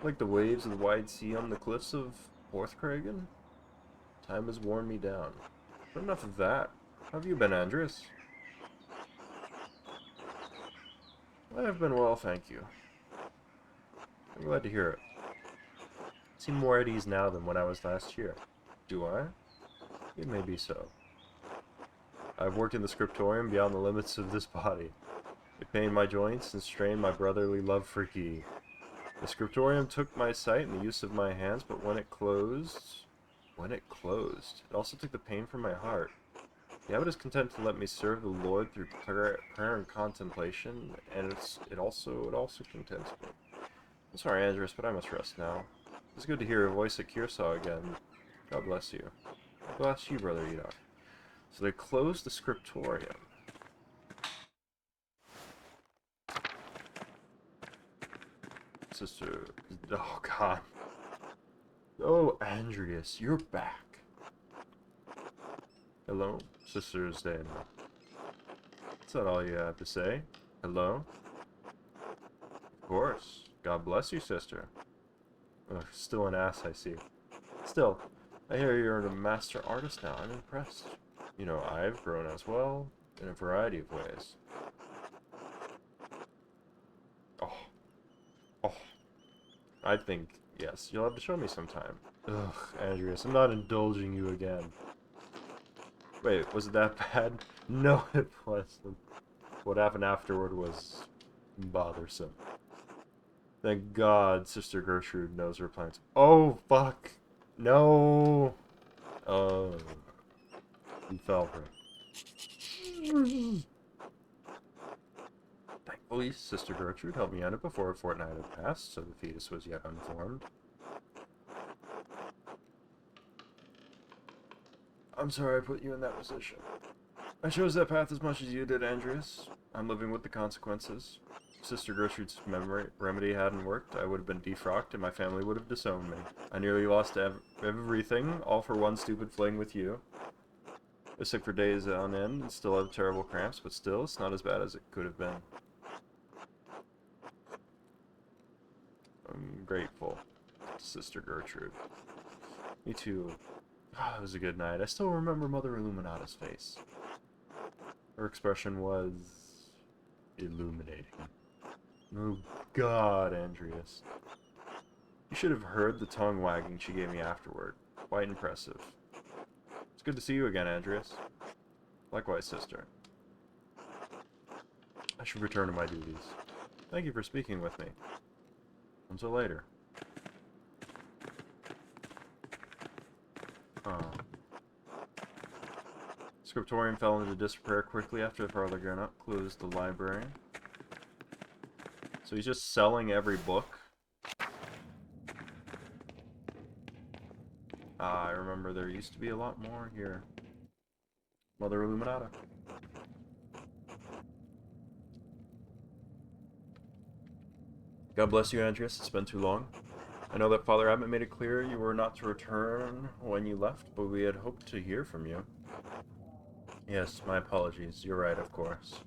Like the waves of the wide sea on the cliffs of Porthcragen. Time has worn me down. But enough of that. How have you been, Andreas? I have been well, thank you. I'm glad to hear it. I seem more at ease now than when I was last year. Do I? It may be so. I've worked in the scriptorium beyond the limits of this body. It pained my joints and strained my brotherly love for Guy. The scriptorium took my sight and the use of my hands, but when it closed, it also took the pain from my heart. The abbot is content to let me serve the Lord through prayer and contemplation, and it also contents me. I'm sorry, Andreas, but I must rest now. It's good to hear your voice at Kearsarge again. God bless you. God bless you, Brother Edok. So they closed the scriptorium. Sister... Oh, God. Oh, Andreas, you're back. Hello, Sister Zdena. Is that all you have to say? Hello? Of course. God bless you, sister. Ugh, still an ass, I see. Still, I hear you're a master artist now. I'm impressed. You know, I've grown as well, in a variety of ways. Oh, oh. I think, yes, you'll have to show me sometime. Ugh, Andreas, I'm not indulging you again. Wait, was it that bad? No, it wasn't. What happened afterward was bothersome. Thank God Sister Gertrude knows her plans. Oh, fuck. No. Oh. You fell for it. Thankfully, Sister Gertrude helped me end it before a fortnight had passed, so the fetus was yet unformed. I'm sorry I put you in that position. I chose that path as much as you did, Andreas. I'm living with the consequences. If Sister Gertrude's remedy hadn't worked, I would have been defrocked and my family would have disowned me. I nearly lost everything, all for one stupid fling with you. I was sick for days on end and still have terrible cramps, but still, it's not as bad as it could have been. I'm grateful to Sister Gertrude. Me too. It was a good night. I still remember Mother Illuminata's face. Her expression was illuminating. Oh God, Andreas. You should have heard the tongue wagging she gave me afterward. Quite impressive. It's good to see you again, Andreas. Likewise, sister. I should return to my duties. Thank you for speaking with me. Until later. Scriptorium fell into disrepair quickly after Father Gernot closed the library. So he's just selling every book. I remember there used to be a lot more here. Mother Illuminata. God bless you, Andreas. It's been too long. I know that Father Abbot made it clear you were not to return when you left, but we had hoped to hear from you. Yes, my apologies. You're right, of course.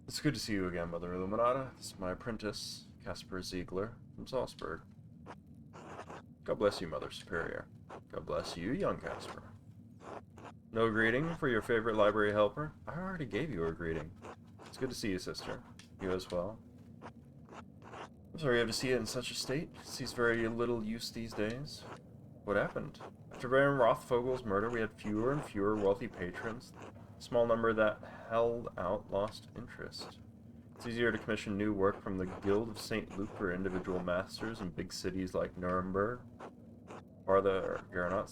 It's good to see you again, Mother Illuminata. This is my apprentice, Caspar Ziegler, from Salzburg. God bless you, Mother Superior. God bless you, young Caspar. No greeting for your favorite library helper? I already gave you a greeting. It's good to see you, sister. You as well. I'm sorry you have to see it in such a state. It sees very little use these days. What happened? After Baron Rothfogel's murder, we had fewer and fewer wealthy patrons. A small number that held out lost interest. It's easier to commission new work from the Guild of St. Luke or individual masters in big cities like Nuremberg. Father Gernot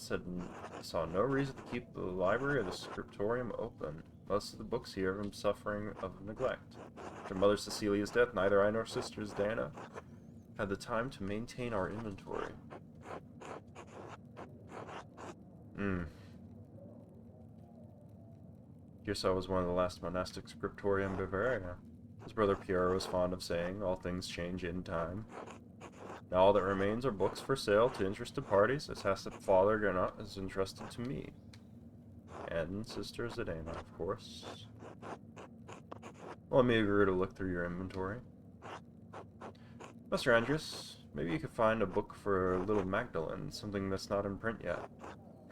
saw no reason to keep the library or the scriptorium open. Most of the books here have been suffering of neglect. After Mother Cecilia's death, neither I nor Sisters Dana had the time to maintain our inventory. Gersau was one of the last monastic scriptoria in Bavaria. His brother Pierre was fond of saying, all things change in time. Now all that remains are books for sale to interested parties, a task that Father Gernot has entrusted to me. And Sister Zdena, of course. Let me agree to look through your inventory. Master Andreas, maybe you could find a book for little Magdalene, something that's not in print yet.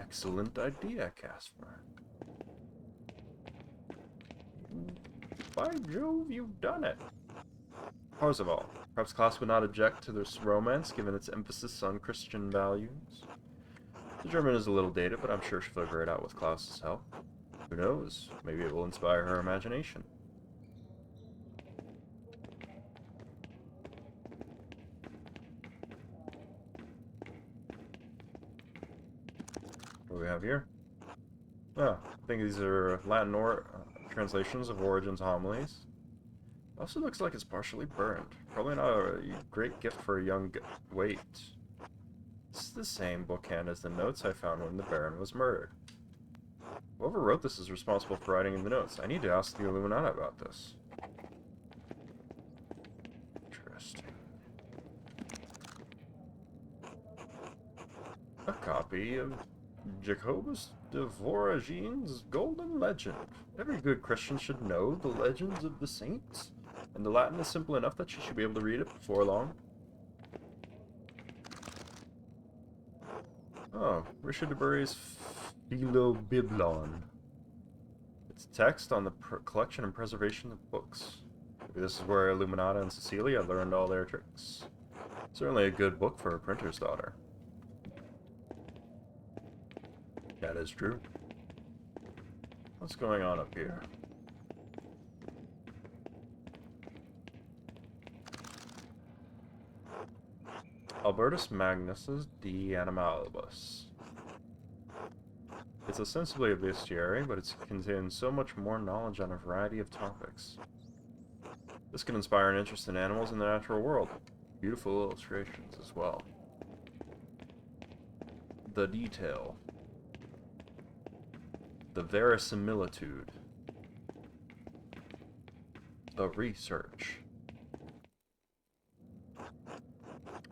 Excellent idea, Caspar. By Jove, you've done it. Parzival, perhaps class would not object to this romance, given its emphasis on Christian values. The German is a little dated, but I'm sure she'll figure it out with Klaus's help. Who knows? Maybe it will inspire her imagination. What do we have here? Oh, I think these are Latin translations of Origen's homilies. Also looks like it's partially burned. Probably not a great gift for a young wait. This is the same bookhand as the notes I found when the Baron was murdered. Whoever wrote this is responsible for writing in the notes. I need to ask the Illuminati about this. Interesting. A copy of Jacobus de Voragine's Golden Legend. Every good Christian should know the legends of the saints. And the Latin is simple enough that she should be able to read it before long. Oh, Richard de Bury's Philobiblon. It's text on the collection and preservation of books. Maybe this is where Illuminata and Cecilia learned all their tricks. Certainly a good book for a printer's daughter. That is true. What's going on up here? Albertus Magnus's De Animalibus. It's ostensibly a bestiary, but it contains so much more knowledge on a variety of topics. This can inspire an interest in animals in the natural world. Beautiful illustrations as well. The detail. The verisimilitude. The research.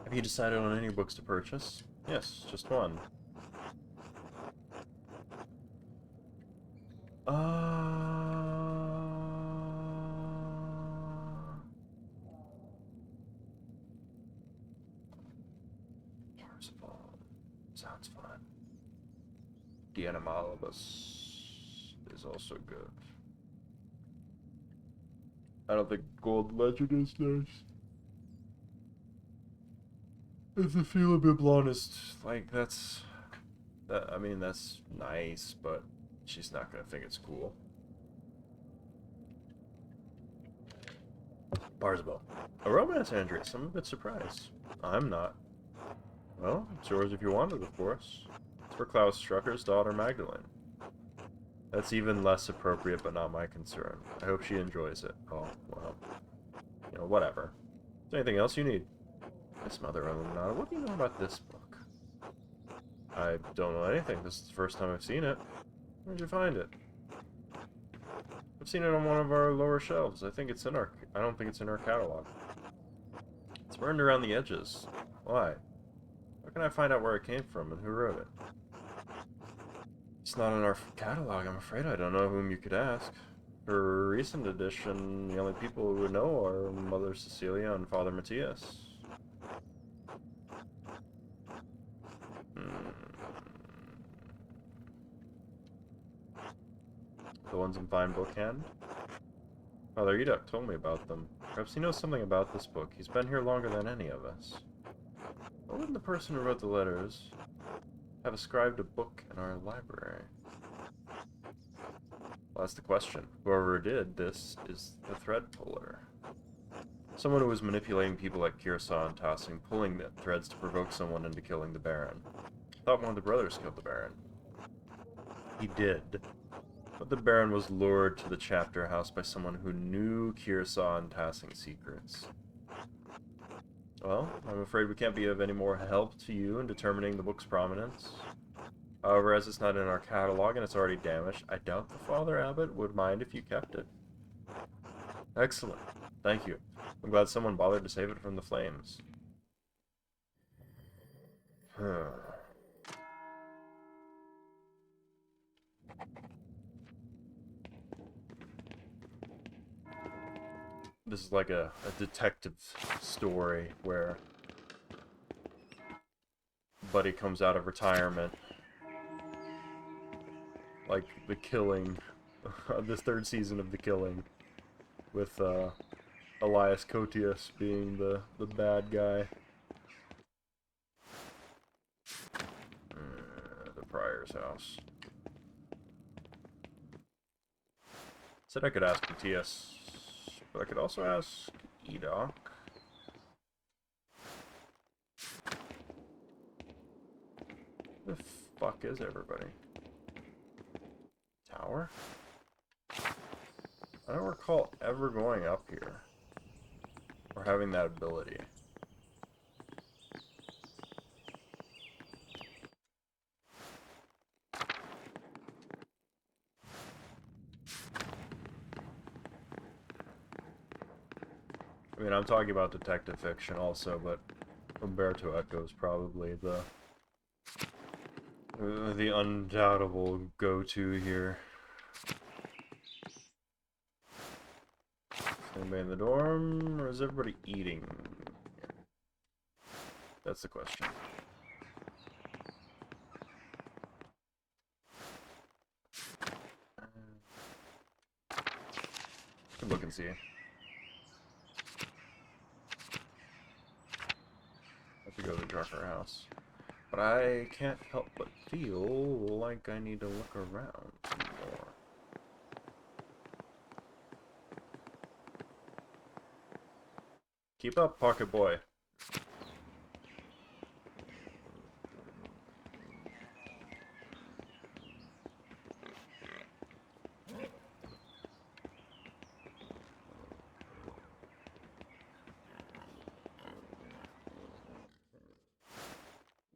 Have you decided on any books to purchase? Yes, just one. Parzival. Sounds fun. The Animalibus is also good. I don't think Gold Legend is nice. If the Philobiblon is like I mean that's nice, but she's not gonna think it's cool. Parzival. A romance, Andreas. I'm a bit surprised. I'm not. Well, it's yours if you want it, of course. It's for Klaus Strucker's daughter, Magdalene. That's even less appropriate, but not my concern. I hope she enjoys it. Oh, well. You know, whatever. Is there anything else you need? Yes, Mother Illuminata. What do you know about this book? I don't know anything. This is the first time I've seen it. Where'd you find it? I've seen it on one of our lower shelves. I don't think it's in our catalog. It's burned around the edges. Why? How can I find out where it came from and who wrote it? It's not in our catalog, I'm afraid. I don't know whom you could ask. For a recent edition, the only people who would know are Mother Cecilia and Father Matthias. The ones in fine book hand? Father Eduk told me about them. Perhaps he knows something about this book. He's been here longer than any of us. Why wouldn't the person who wrote the letters have ascribed a book in our library? Well, that's the question. Whoever did this is the thread puller. Someone who was manipulating people like Kirsa and Tossing, pulling the threads to provoke someone into killing the Baron. I thought one of the brothers killed the Baron. He did. But the Baron was lured to the chapter house by someone who knew Kirsa and Tossing's secrets. Well, I'm afraid we can't be of any more help to you in determining the book's prominence. However, as it's not in our catalog and it's already damaged, I doubt the Father Abbot would mind if you kept it. Excellent. Thank you. I'm glad someone bothered to save it from the flames. This is like a detective story where Buddy comes out of retirement. Like The Killing, this third season of The Killing, with Elias Koteas being the bad guy. The Prior's house. Said I could ask Matthias, but I could also ask Edok. Where the fuck is everybody? Tower? I don't recall ever going up here. Or having that ability. I mean, I'm talking about detective fiction also, but Umberto Eco is probably the undoubtable go-to here. Anybody in the dorm, or is everybody eating? That's the question. Can look and see. Have to go to the Drucker house. But I can't help but feel like I need to look around some more. Keep up, Pocket Boy.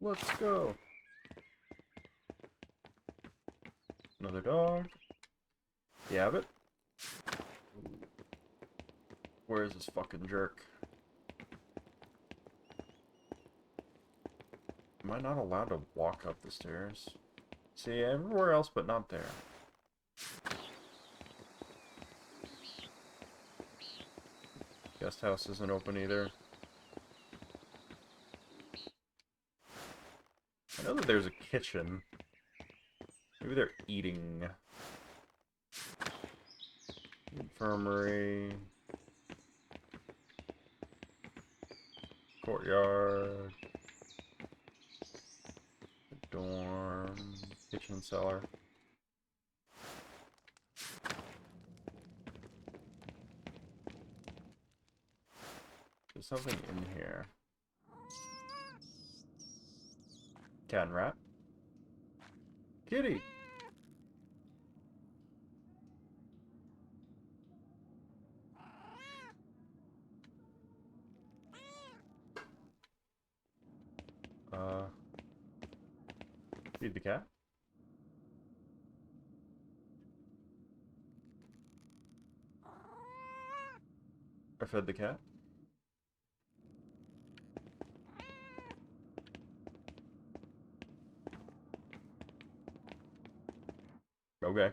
Let's go. Another dog. You have it? Where is this fucking jerk? Am I not allowed to walk up the stairs? See, everywhere else but not there. Guest house isn't open either. I know that there's a kitchen. Maybe they're eating. Infirmary. Courtyard. Dorm. Kitchen cellar. There's something in here. Cat and rat. Kitty! Feed the cat. I fed the cat. Okay.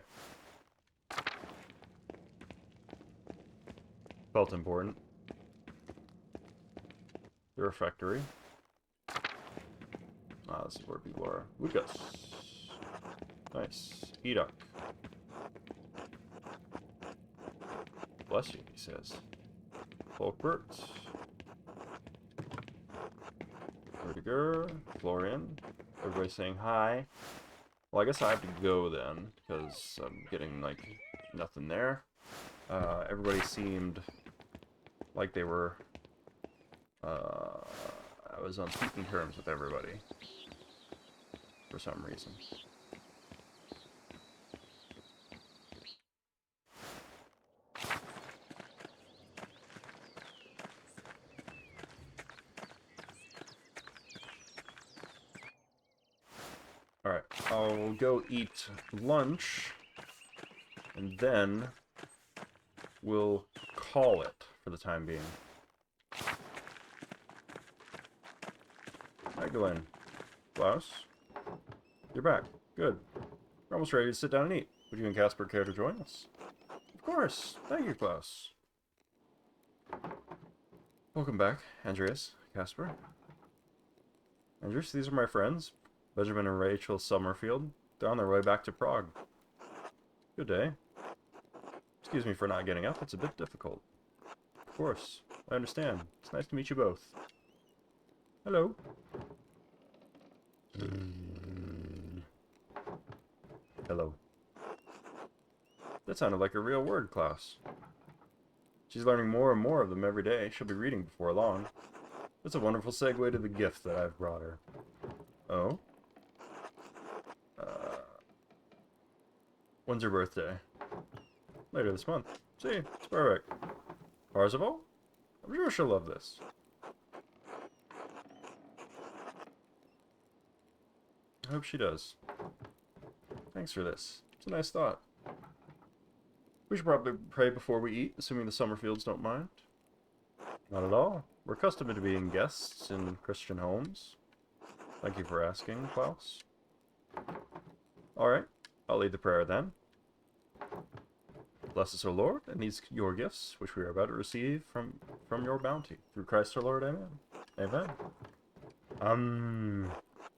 Felt important. The refectory. Ah, this is where people are. Lucas. Nice. Eduk. Bless you, he says. Folkbert. Rudiger. Florian. Everybody saying hi. Well, I guess I have to go then, because I'm getting, like, nothing there. Everybody seemed like they were, I was on speaking terms with everybody. For some reason. Alright, I'll go eat lunch, and then we'll call it for the time being. Magdalene. Klaus? You're back. Good. We're almost ready to sit down and eat. Would you and Casper care to join us? Of course. Thank you, Klaus. Welcome back, Andreas, Casper. Andreas, these are my friends, Benjamin and Rachel Summerfield. They're on their way back to Prague. Good day. Excuse me for not getting up. It's a bit difficult. Of course. I understand. It's nice to meet you both. Hello. Hello. That sounded like a real word, Klaus. She's learning more and more of them every day. She'll be reading before long. That's a wonderful segue to the gift that I've brought her. Oh? When's her birthday? Later this month. See, it's perfect. Parzival? I'm sure she'll love this. I hope she does. Thanks for this. It's a nice thought. We should probably pray before we eat, assuming the Summerfields don't mind. Not at all. We're accustomed to being guests in Christian homes. Thank you for asking, Klaus. Alright, I'll lead the prayer then. Bless us, O Lord, and these your gifts, which we are about to receive from your bounty. Through Christ our Lord, amen. Amen.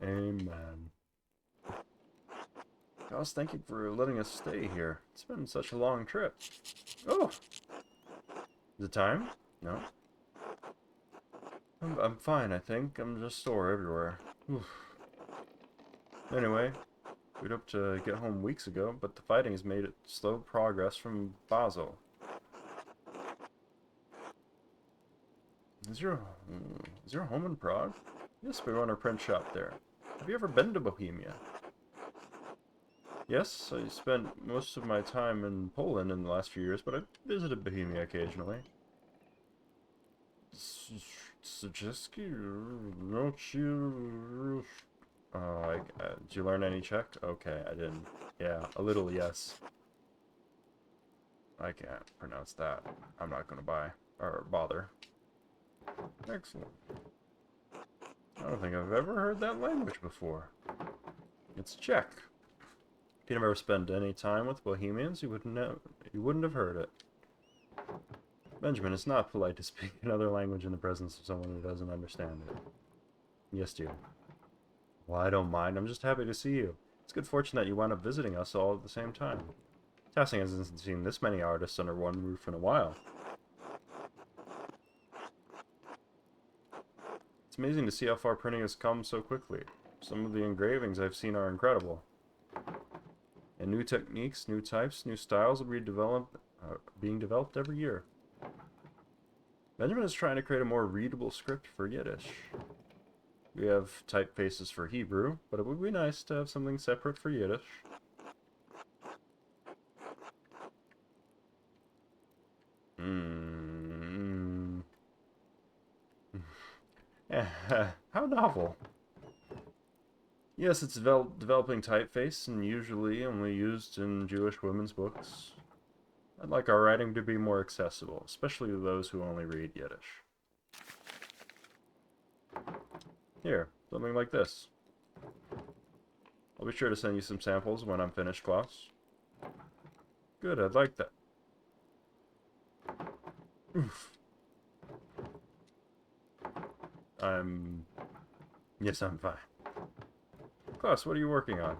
Amen. Guys, thank you for letting us stay here. It's been such a long trip. Oh! Is it time? No? I'm fine, I think. I'm just sore everywhere. Oof. Anyway, we'd hoped to get home weeks ago, but the fighting has made it slow progress from Basel. Is your home in Prague? Yes, we run our print shop there. Have you ever been to Bohemia? Yes, I spent most of my time in Poland in the last few years, but I've visited Bohemia occasionally. Sujeski, did you learn any Czech? Okay, I didn't. Yeah, a little, yes. I can't pronounce that. I'm not gonna bother. Excellent. I don't think I've ever heard that language before. It's Czech. If you never spent any time with Bohemians, you wouldn't have heard it. Benjamin, it's not polite to speak another language in the presence of someone who doesn't understand it. Yes, dear. Well, I don't mind. I'm just happy to see you. It's good fortune that you wound up visiting us all at the same time. Tassing hasn't seen this many artists under one roof in a while. It's amazing to see how far printing has come so quickly. Some of the engravings I've seen are incredible. And new techniques, new types, new styles will be being developed every year. Benjamin is trying to create a more readable script for Yiddish. We have typefaces for Hebrew, but it would be nice to have something separate for Yiddish. How novel. Yes, it's developing typeface and usually only used in Jewish women's books. I'd like our writing to be more accessible, especially to those who only read Yiddish. Here, something like this. I'll be sure to send you some samples when I'm finished, Klaus. Good, I'd like that. Oof. Yes, I'm fine. Klaus, what are you working on?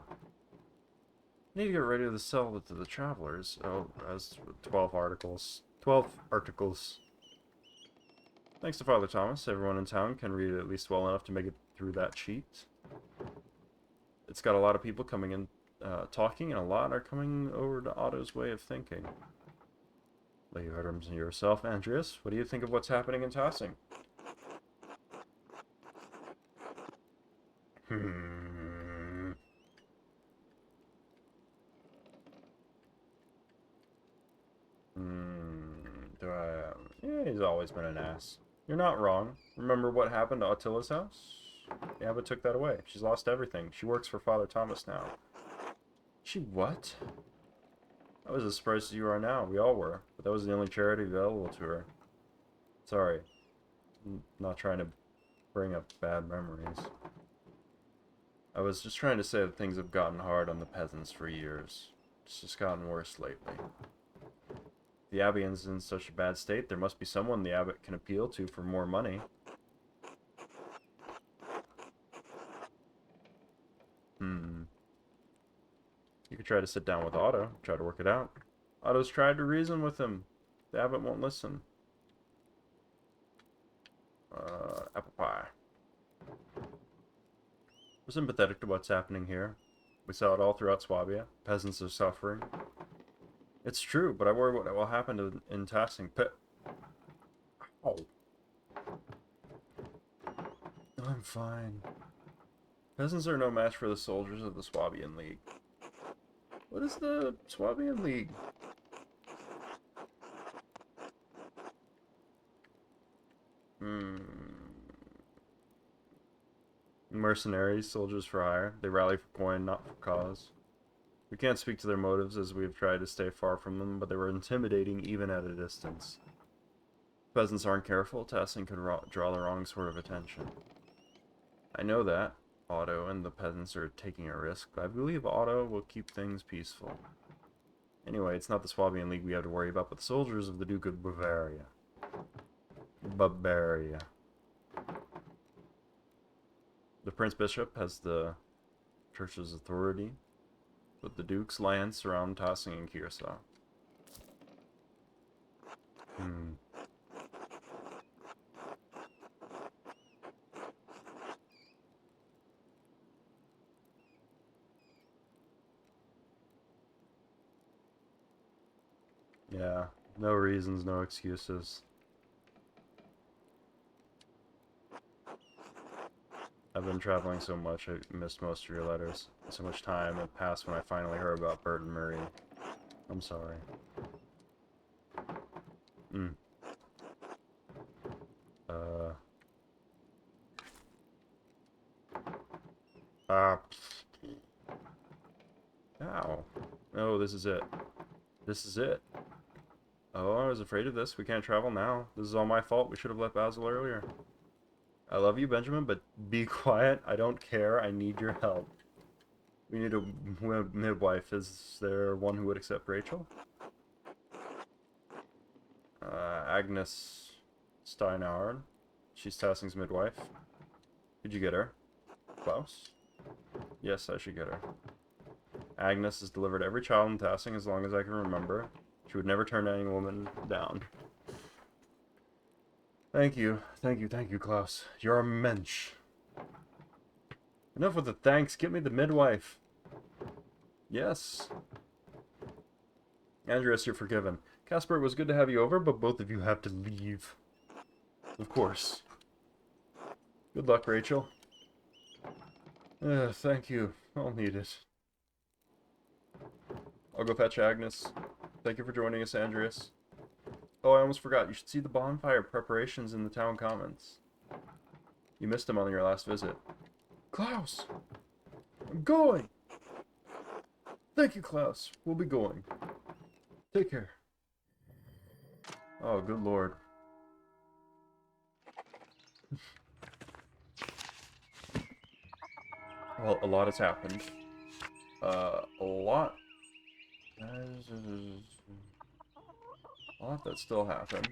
I need to get ready to sell it to the travelers. Oh, as 12 articles. 12 articles. Thanks to Father Thomas, everyone in town can read it at least well enough to make it through that sheet. It's got a lot of people coming in, talking, and a lot are coming over to Otto's way of thinking. Well, you heard him yourself, Andreas. What do you think of what's happening in Tassing? Yeah, he's always been an ass. You're not wrong. Remember what happened to Attila's house? The abbot took that away. She's lost everything. She works for Father Thomas now. She what? I was as surprised as you are now. We all were. But that was the only charity available to her. Sorry. I'm not trying to bring up bad memories. I was just trying to say that things have gotten hard on the peasants for years. It's just gotten worse lately. The abbey is in such a bad state, there must be someone the abbot can appeal to for more money. You could try to sit down with Otto, try to work it out. Otto's tried to reason with him. The abbot won't listen. Apple pie. We're sympathetic to what's happening here. We saw it all throughout Swabia. Peasants are suffering. It's true, but I worry what will happen in Tassing. Oh. I'm fine. Peasants are no match for the soldiers of the Swabian League. What is the Swabian League? Mercenaries, soldiers for hire. They rally for coin, not for cause. We can't speak to their motives as we have tried to stay far from them, but they were intimidating even at a distance. If peasants aren't careful, Tassing could draw the wrong sort of attention. I know that. Otto and the peasants are taking a risk, but I believe Otto will keep things peaceful. Anyway, it's not the Swabian League we have to worry about, but the soldiers of the Duke of Bavaria. Bavaria. The Prince Bishop has the church's authority, but the Duke's lands surround Tossing and Kiersau. Yeah, no reasons, no excuses. I've been traveling so much, I missed most of your letters. So much time had passed when I finally heard about Bert and Marie. I'm sorry. Uh... Ah. Ow. Oh, this is it. This is it. Oh, I was afraid of this. We can't travel now. This is all my fault. We should have left Basil earlier. I love you, Benjamin, but be quiet. I don't care. I need your help. We need a midwife. Is there one who would accept Rachel? Agnes Steinauer. She's Tassing's midwife. Did you get her? Klaus? Yes, I should get her. Agnes has delivered every child in Tassing as long as I can remember. She would never turn any woman down. Thank you, Klaus. You're a mensch. Enough with the thanks. Get me the midwife. Yes. Andreas, you're forgiven. Casper, it was good to have you over, but both of you have to leave. Of course. Good luck, Rachel. Thank you. I'll need it. I'll go fetch Agnes. Thank you for joining us, Andreas. Oh, I almost forgot. You should see the bonfire preparations in the town commons. You missed them on your last visit. Klaus! I'm going! Thank you, Klaus. We'll be going. Take care. Oh, good lord. Well, a lot has happened. A lot that still happened.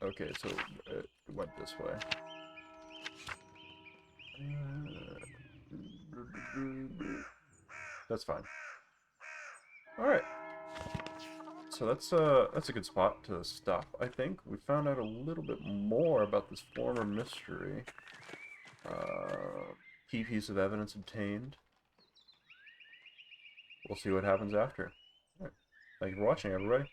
Okay, so it went this way. That's fine. Alright. So that's a good spot to stop, I think. We found out a little bit more about this former mystery. Key piece of evidence obtained. We'll see what happens after. Alright. Thank you for watching, everybody.